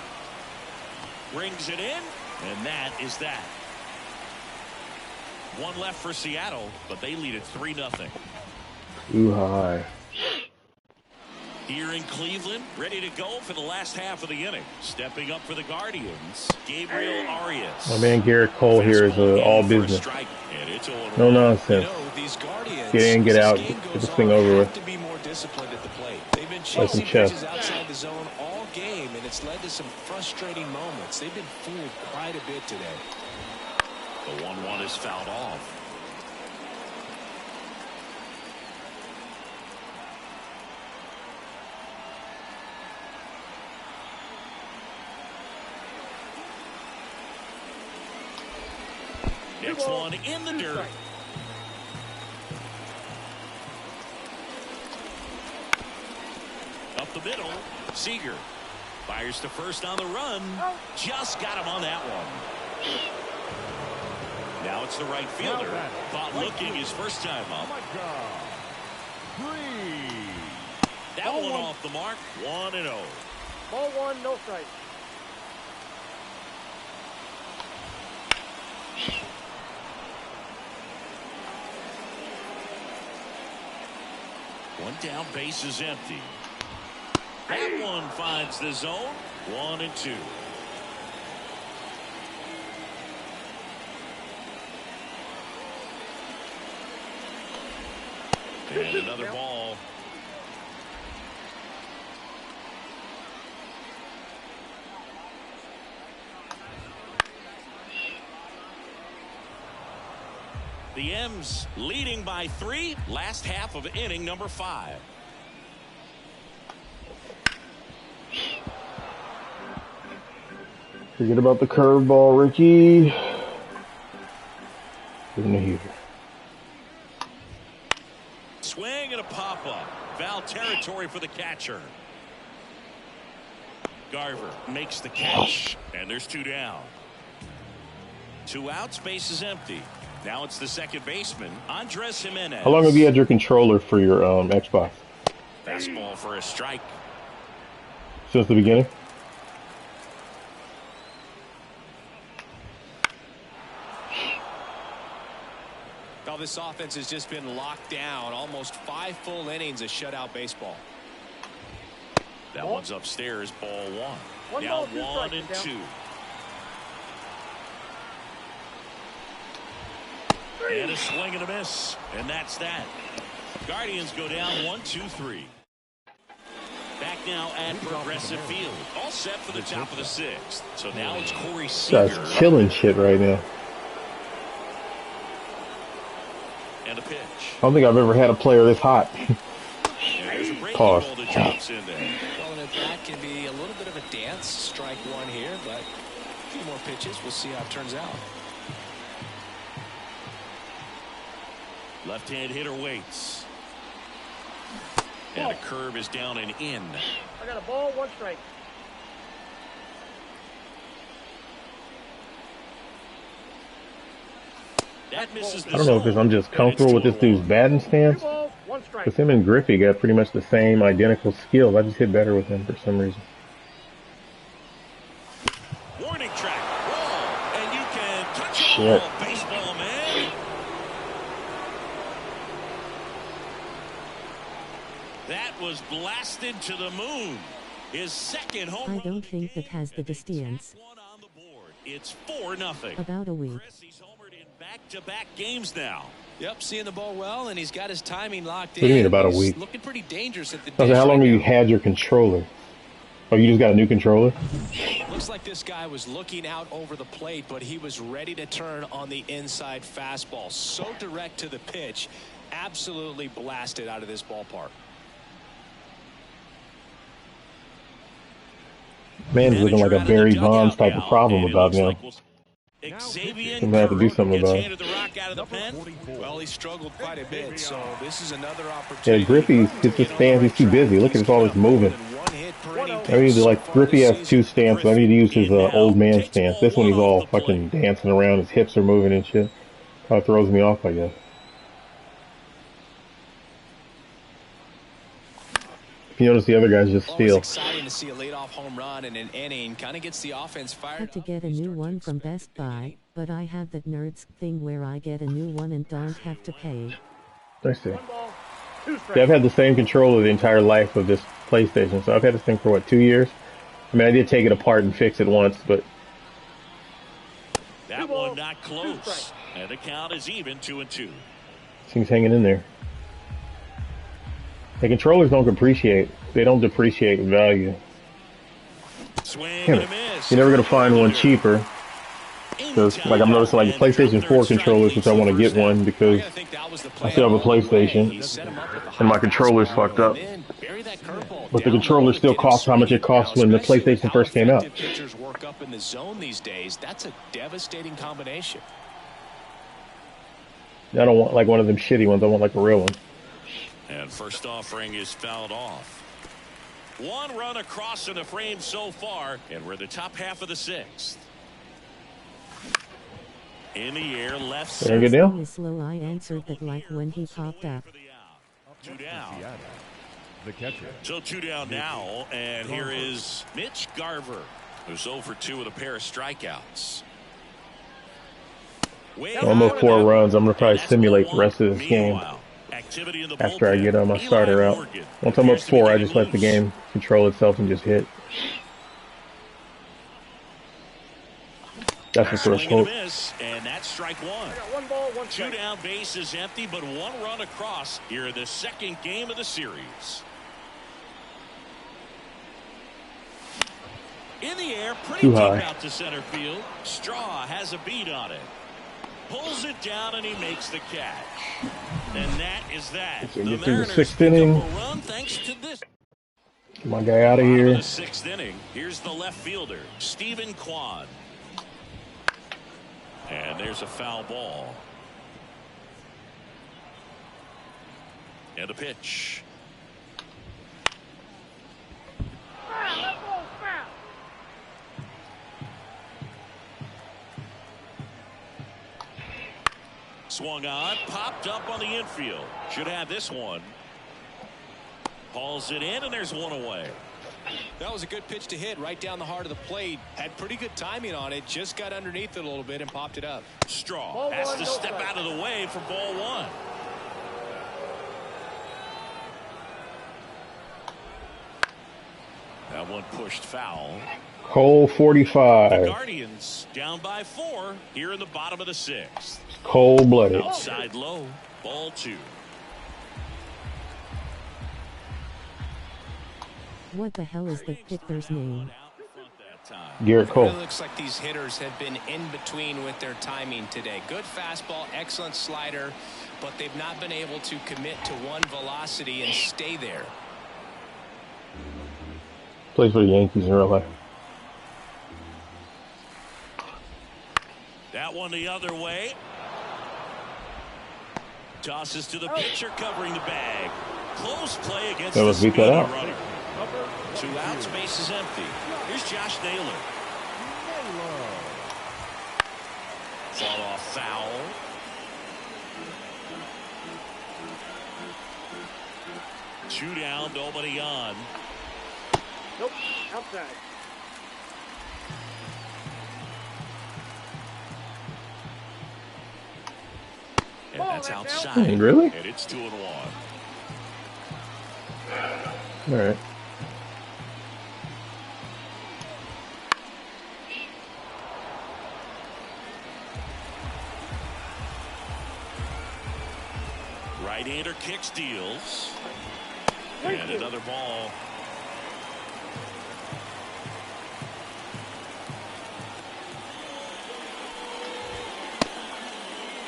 Brings it in, and that is that. One left for Seattle, but they lead it 3-0. Too high. Here in Cleveland, ready to go for the last half of the inning. Stepping up for the Guardians, Gabriel Arias. My man Garrett Cole here is all business. No nonsense. Get in, get out, get this thing over with. They've been chasing pitches outside the zone all game, and it's led to some frustrating moments. They've been fooled quite a bit today. The 1-1 is fouled off. Next one in the dirt. Up the middle, Seager fires to first on the run. Just got him on that one. Now it's the right fielder. Caught looking his first time up. That one off the mark. 1-0. Ball 1, no strike. One down, base is empty. That one finds the zone. 1-2. And another ball. The M's leading by 3. Last half of inning number 5. Forget about the curveball, Ricky. Isn't it here? Swing and a pop-up. Foul territory for the catcher. Garver makes the catch, and there's 2 down. 2 outs, base is empty. Now it's the second baseman, Andres Jimenez. How long have you had your controller for your Xbox? Fastball for a strike. Since the beginning? Well, this offense has just been locked down. Almost 5 full innings of shutout baseball. That one's upstairs, ball 1. Now 1-2. And a swing and a miss. And that's that. Guardians go down 1-2-3. Back now at Progressive Field. All set for the top of the 6th. So now it's Corey Seager. Guy's killing shit right now. And a pitch. I don't think I've ever had a player this hot. Pause. Well, and that can be a little bit of a dance. Strike 1 here, but a few more pitches. We'll see how it turns out. Left-hand hitter waits. And a curve is down and in. I got a ball, 1 strike. That misses the I don't know if I'm just comfortable with this dude's batting stance. 2 balls, 1 strike. Because him and Griffey got pretty much the same identical skills. I just hit better with him for some reason. Warning track. Ball. shit. Baseball, man. That was blasted to the moon. His second home run. I don't think that has the distance. It's 4-0. About a week. He's homered in back-to-back games now. Yep, seeing the ball well, and he's got his timing locked in. What do you mean about a He's week? looking pretty dangerous at the Okay, how long have you had your controller? Oh, you just got a new controller? Looks like this guy was looking out over the plate, but he was ready to turn on the inside fastball. So direct to the pitch, absolutely blasted out of this ballpark. Man's looking like a Barry Bonds type of problem about him. Xavier I'm gonna have to do something about it. the rock out of the pen. Well, he struggled quite a bit, so this is another opportunity. Yeah, Griffey gets his stance. He's too busy. Look at his always moving. I need to, like, Griffey has two stances. I need to use his old man stance. This one he's all fucking dancing around. His hips are moving and shit. Kind of throws me off, I guess. If you notice, the other guys just steal. Exciting to see a leadoff home run in an inning. Kind of gets the offense fired. Had to get a new one from Best Buy, but I have that nerds thing where I get a new one and don't have to pay. I see. 1 ball, 2 strikes. Yeah, I've had the same controller the entire life of this PlayStation, so I've had this thing for, what, 2 years? I mean, I did take it apart and fix it once, but... That one not close. And the count is even, 2-2. Thing's hanging in there. The controllers don't depreciate. They don't depreciate in value. Swing and a miss. You're never going to find one cheaper. Because, like, I'm noticing, like, PlayStation 4 controllers, which I want to get one because I still have a PlayStation, and my controller's fucked up. But the controller still costs how much it cost when the PlayStation first came out. Pitchers work up in the zone these days. That's a devastating combination. I don't want, like, one of them shitty ones. I want, like, a real one. And first offering is fouled off. 1 run across in the frame so far, and we're the top half of the 6th. In the air, left There you center. go. Slow, I answered that like when he popped up. 2 down. The catcher. So 2 down now, and here is Mitch Garver, who's 0 for 2 with a pair of strikeouts. Almost 4 runs. I'm going to probably simulate the rest of this game after I get my starter out. Once I'm up 4, I just let the game control itself and just hit. That's the first hope. And that's strike 1. 1 ball, 1 strike. 2 down, base is empty, but 1 run across here in the 2nd game of the series. In the air, pretty deep out to center field. Straw has a beat on it. Pulls it down and he makes the catch. And that is that. So The get through the Mariners 6th inning. pick up a run thanks to this. Get my guy out of Bottom here. the 6th inning. Here's the left fielder, Stephen Kwan. And there's a foul ball. And a pitch. That ball's foul. Swung on, popped up on the infield. Should have this one. Hauls it in, and there's 1 away. That was a good pitch to hit right down the heart of the plate. Had pretty good timing on it. Just got underneath it a little bit and popped it up. Straw Ball has one, to no step strike. out of the way for ball 1. That one pushed foul. Cole The 45. Guardians down by 4 here in the bottom of the 6th. Cold-blooded. Outside low, ball 2. What the hell is the pitcher's name? Garrett Cole. It looks like these hitters have been in between with their timing today. Good fastball, excellent slider, but they've not been able to commit to one velocity and stay there. Plays for the Yankees in real life. That one the other way. Tosses to the pitcher covering the bag. Close play against That the was beat that speedy out. runner. 2 outs, base is empty. Here's Josh Naylor. Fall off foul. Two down, nobody on. Nope, outside. And that's outside. Really? And it's 2-1. All right. Right-hander kicks, deals. And another ball.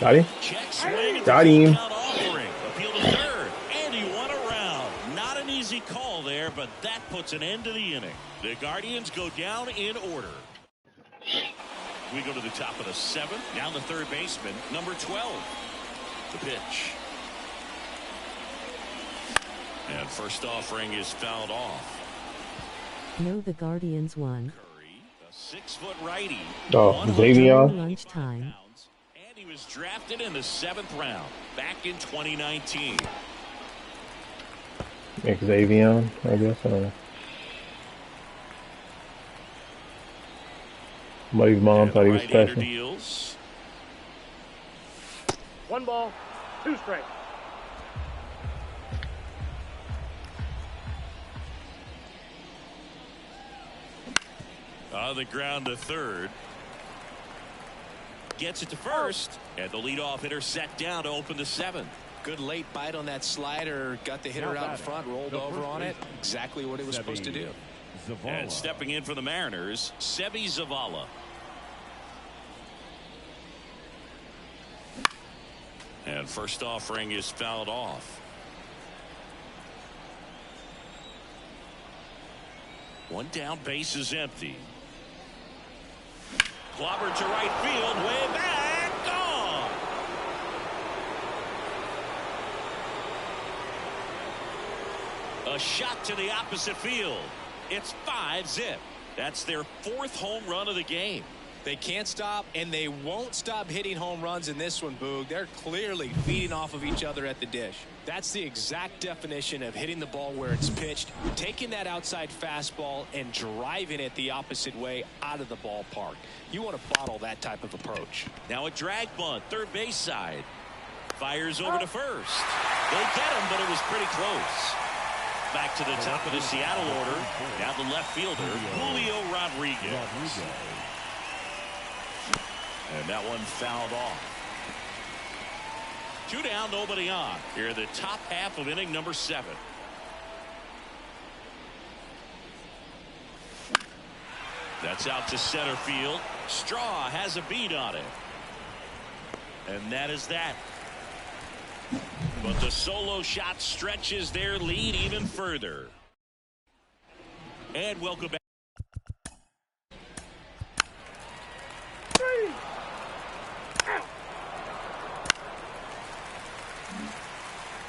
Got him. Check swing. Got him. Appeal to third. And he won a round. Not an easy call there, but that puts an end to the inning. The Guardians go down in order. We go to the top of the seventh. Down the third baseman, number 12. The pitch. And first offering is fouled off. No, the Guardians won. Curry, a 6-foot righty. Oh, Xavier. Lunchtime. And he was drafted in the 7th round back in 2019. Xavier, I guess. I don't know. Somebody's mom thought he was special. Deals. 1 ball, 2 strikes. On the ground to third. Gets it to first. And the leadoff hitter set down to open the 7th. Good late bite on that slider. Got the hitter out in front, rolled over on it. Exactly what he was supposed to do. And stepping in for the Mariners, Seby Zavala. And first offering is fouled off. One down, base is empty. Clobber to right field, way back, gone. A shot to the opposite field. It's 5-zip. That's their 4th home run of the game. They can't stop, and they won't stop hitting home runs in this one, Boog. They're clearly feeding off of each other at the dish. That's the exact definition of hitting the ball where it's pitched, taking that outside fastball and driving it the opposite way out of the ballpark. You want to bottle that type of approach. Now a drag bunt, third base side. Fires over to first. They get him, but it was pretty close. Back to the top of the Seattle order. Now the left fielder, Julio Rodriguez. And that one fouled off. 2 down, nobody on. Here in the top half of inning number 7. That's out to center field. Straw has a beat on it. And that is that. But the solo shot stretches their lead even further. And welcome back.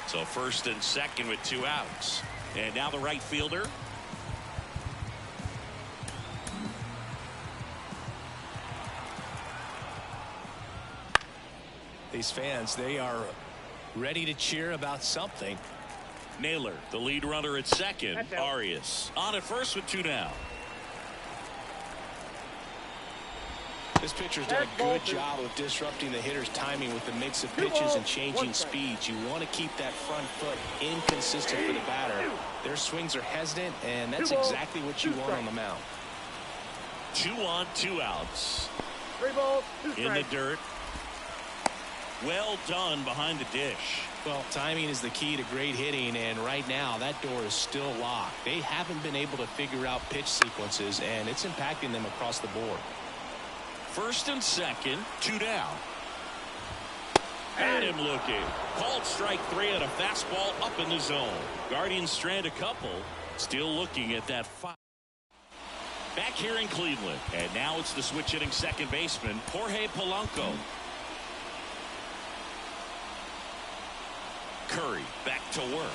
So first and second with 2 outs. And now the right fielder. These fans, they are ready to cheer about something. Naylor, the lead runner at second. Arias on at first with 2 down. This pitcher's done a good job of disrupting the hitter's timing with the mix of pitches and changing speeds. You want to keep that front foot inconsistent for the batter. Their swings are hesitant, and that's exactly what you want on the mound. 2 on, 2 outs. 3 balls, 2 strikes. In the dirt. Well done behind the dish. Well, timing is the key to great hitting, and right now that door is still locked. They haven't been able to figure out pitch sequences, and it's impacting them across the board. First and second, 2 down. At him looking. Called strike 3 on a fastball up in the zone. Guardians strand a couple. Still looking at that 5. Back here in Cleveland. And now it's the switch hitting second baseman, Jorge Polanco. Curry back to work.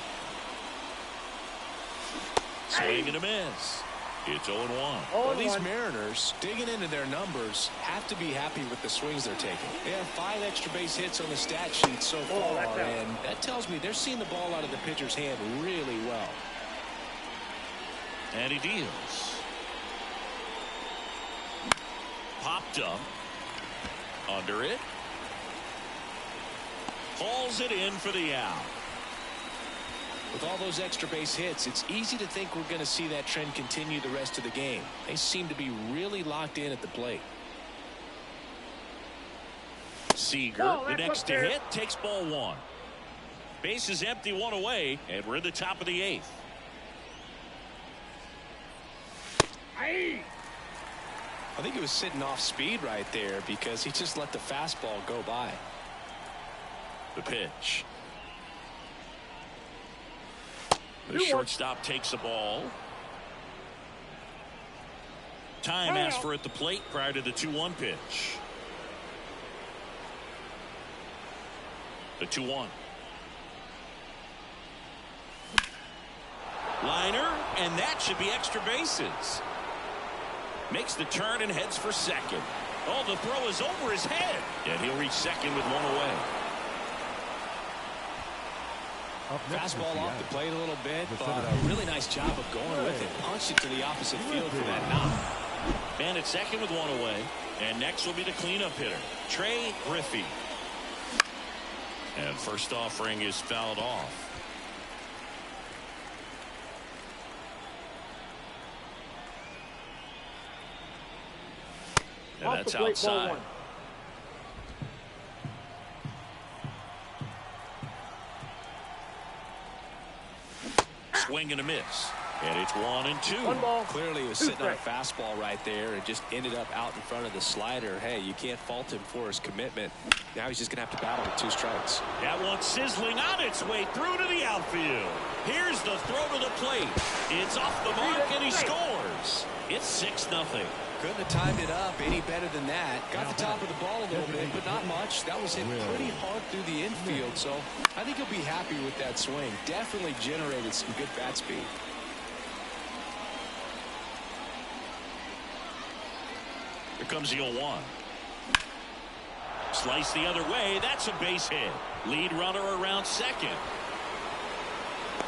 Swing and a miss. It's 0-1. Well, these Mariners, digging into their numbers, have to be happy with the swings they're taking. They have 5 extra base hits on the stat sheet so far, and that tells me they're seeing the ball out of the pitcher's hand really well. And he deals. Popped up. Under it. Calls it in for the out. With all those extra base hits, it's easy to think we're going to see that trend continue the rest of the game. They seem to be really locked in at the plate. Seager, the next to hit, takes ball one. Base is empty, one away, and we're in the top of the 8th. I think he was sitting off speed right there because he just let the fastball go by. The pitch. The shortstop takes the ball. Time asked for at the plate prior to the 2-1 pitch. The 2-1. Liner, and that should be extra bases. Makes the turn and heads for second. Oh, the throw is over his head. And he'll reach second with one away. Fastball off the plate a little bit, but a really nice job of going with it. Punched it to the opposite field for that knock. Man at second with one away. And next will be the cleanup hitter, Trey Griffey. And first offering is fouled off. And that's outside. Swing and a miss. And it's 1-2. 1 ball. Clearly he was sitting on a fastball right there and just ended up out in front of the slider. Hey, you can't fault him for his commitment. Now he's just going to have to battle with 2 strikes. That one sizzling on its way through to the outfield. Here's the throw to the plate. It's off the mark and he scores. It's 6-0. Couldn't have timed it up any better than that. Got the top of the ball a little bit, but not much. That was hit pretty hard through the infield, so I think he'll be happy with that swing. Definitely generated some good bat speed. Here comes the 0-1. Slice the other way. That's a base hit. Lead runner around second.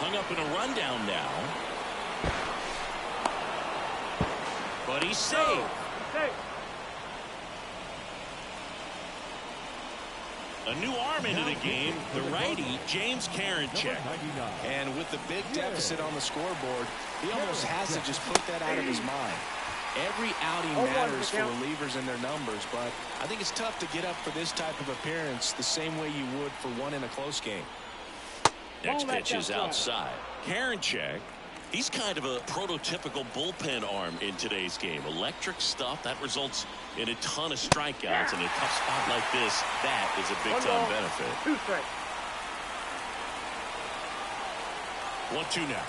Hung up in a rundown now. But he's safe. A new arm into the game, the righty, James Karinchak. And with the big deficit on the scoreboard, he almost has to just put that out of his mind. Every outing matters for relievers and their numbers, but I think it's tough to get up for this type of appearance the same way you would for one in a close game. Next pitch is outside. Karinchak, he's kind of a prototypical bullpen arm in today's game. Electric stuff that results in a ton of strikeouts. In a tough spot like this, that is a big-time benefit. 2 strikes. 1-2 now.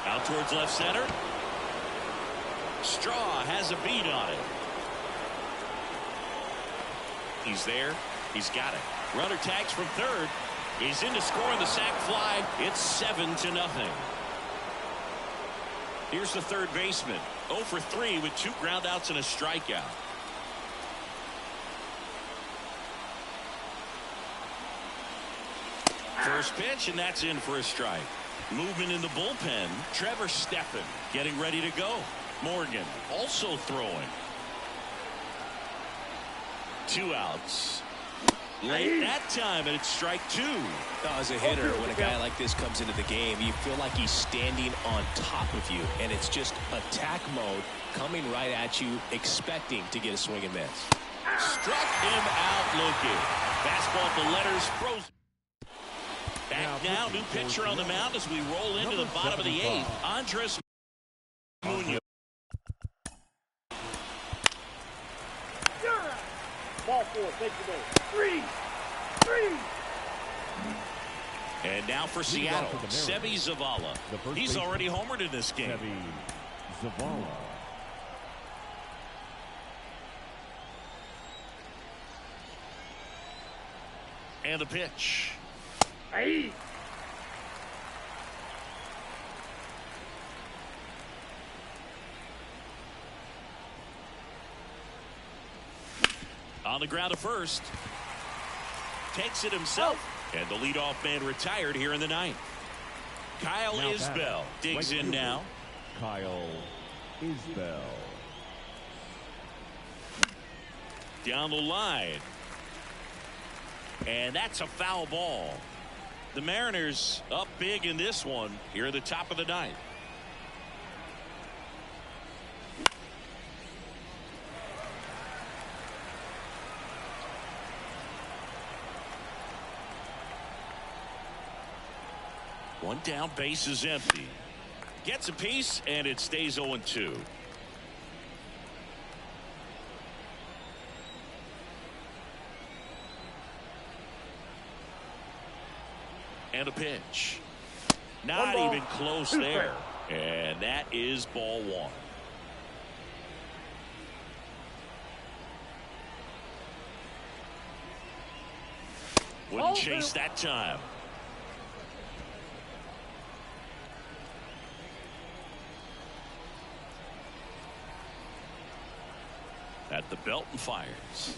Out towards left center. Straw has a beat on it. He's there. He's got it. Runner tags from third. He's in to score on the sac fly. It's 7-0. Here's the third baseman. 0 for 3 with 2 groundouts and a strikeout. First pitch, and that's in for a strike. Movement in the bullpen. Trevor Stephan getting ready to go. Morgan also throwing. 2 outs. Late that time, and it's strike 2. As a hitter, when a guy like this comes into the game, you feel like he's standing on top of you, and it's just attack mode coming right at you, expecting to get a swing and miss. Struck him out looking. Fastball at the letters, frozen. Back now, new pitcher on the mound as we roll into the bottom of the 8th. Andres Munoz. Ball 4, take the ball. 3. And now for Seattle, Seby Zavala. He's already homered in this game. Seby Zavala. And the pitch. Hey. On the ground at first. Takes it himself. And the leadoff man retired here in the 9th. Kyle Isbell digs in now. Kyle Isbell. Down the line. And that's a foul ball. The Mariners up big in this one here at the top of the ninth. One down, base is empty. Gets a piece, and it stays 0-2. And a pitch. Not even close there. And that is ball one. Wouldn't chase that time. At the belt and fires.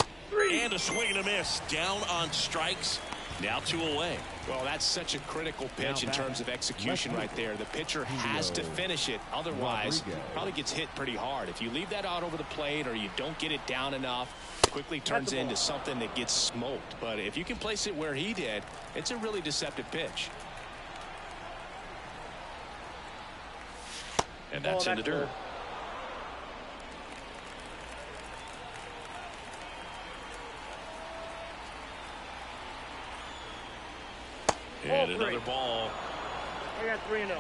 And a swing and a miss. Down on strikes. Now 2 away. Well, that's such a critical pitch in terms of execution right there. The pitcher has to finish it. Otherwise, probably gets hit pretty hard. If you leave that out over the plate or you don't get it down enough, it quickly turns into something that gets smoked. But if you can place it where he did, it's a really deceptive pitch. And that's in the dirt. And another ball. I got 3-0.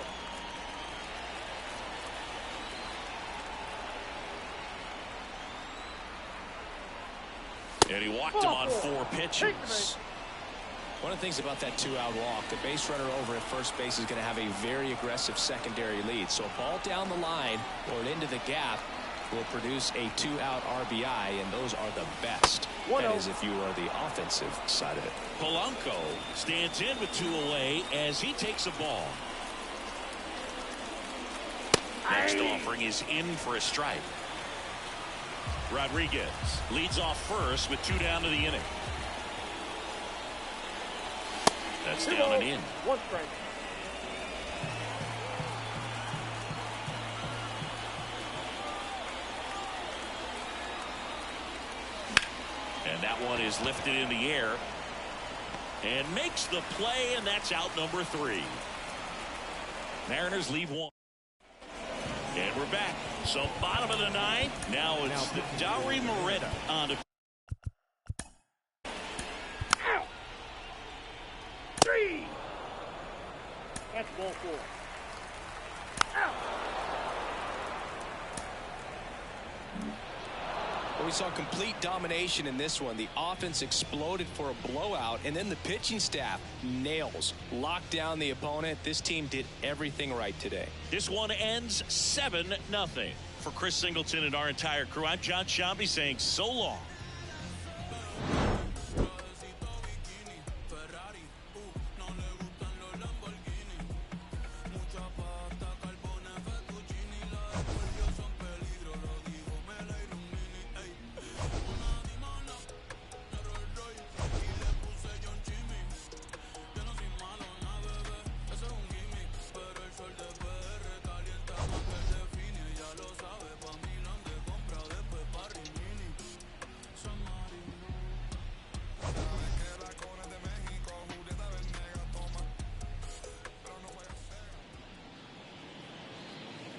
And he walked him on 4 pitches. One of the things about that 2-out walk, the base runner over at first base is going to have a very aggressive secondary lead. So a ball down the line or into the gap will produce a 2-out RBI, and those are the best. That is if you are the offensive side of it. Polanco stands in with 2 away as he takes a ball. Next offering is in for a strike. Rodriguez leads off first with 2 down to the inning. That's down and in. 1 strike. And that one is lifted in the air and makes the play, and that's out number 3. Mariners leave 1. And we're back. So bottom of the 9th. Now it's the Dauri Moreta on to 3. That's ball 4. Well, we saw complete domination in this one. The offense exploded for a blowout, and then the pitching staff nails, locked down the opponent. This team did everything right today. This one ends 7-0. For Chris Singleton and our entire crew, I'm John Shambi saying so long.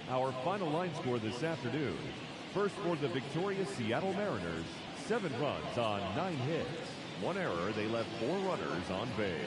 Our final line score this afternoon. First for the victorious Seattle Mariners, 7 runs on 9 hits. 1 error, they left 4 runners on base.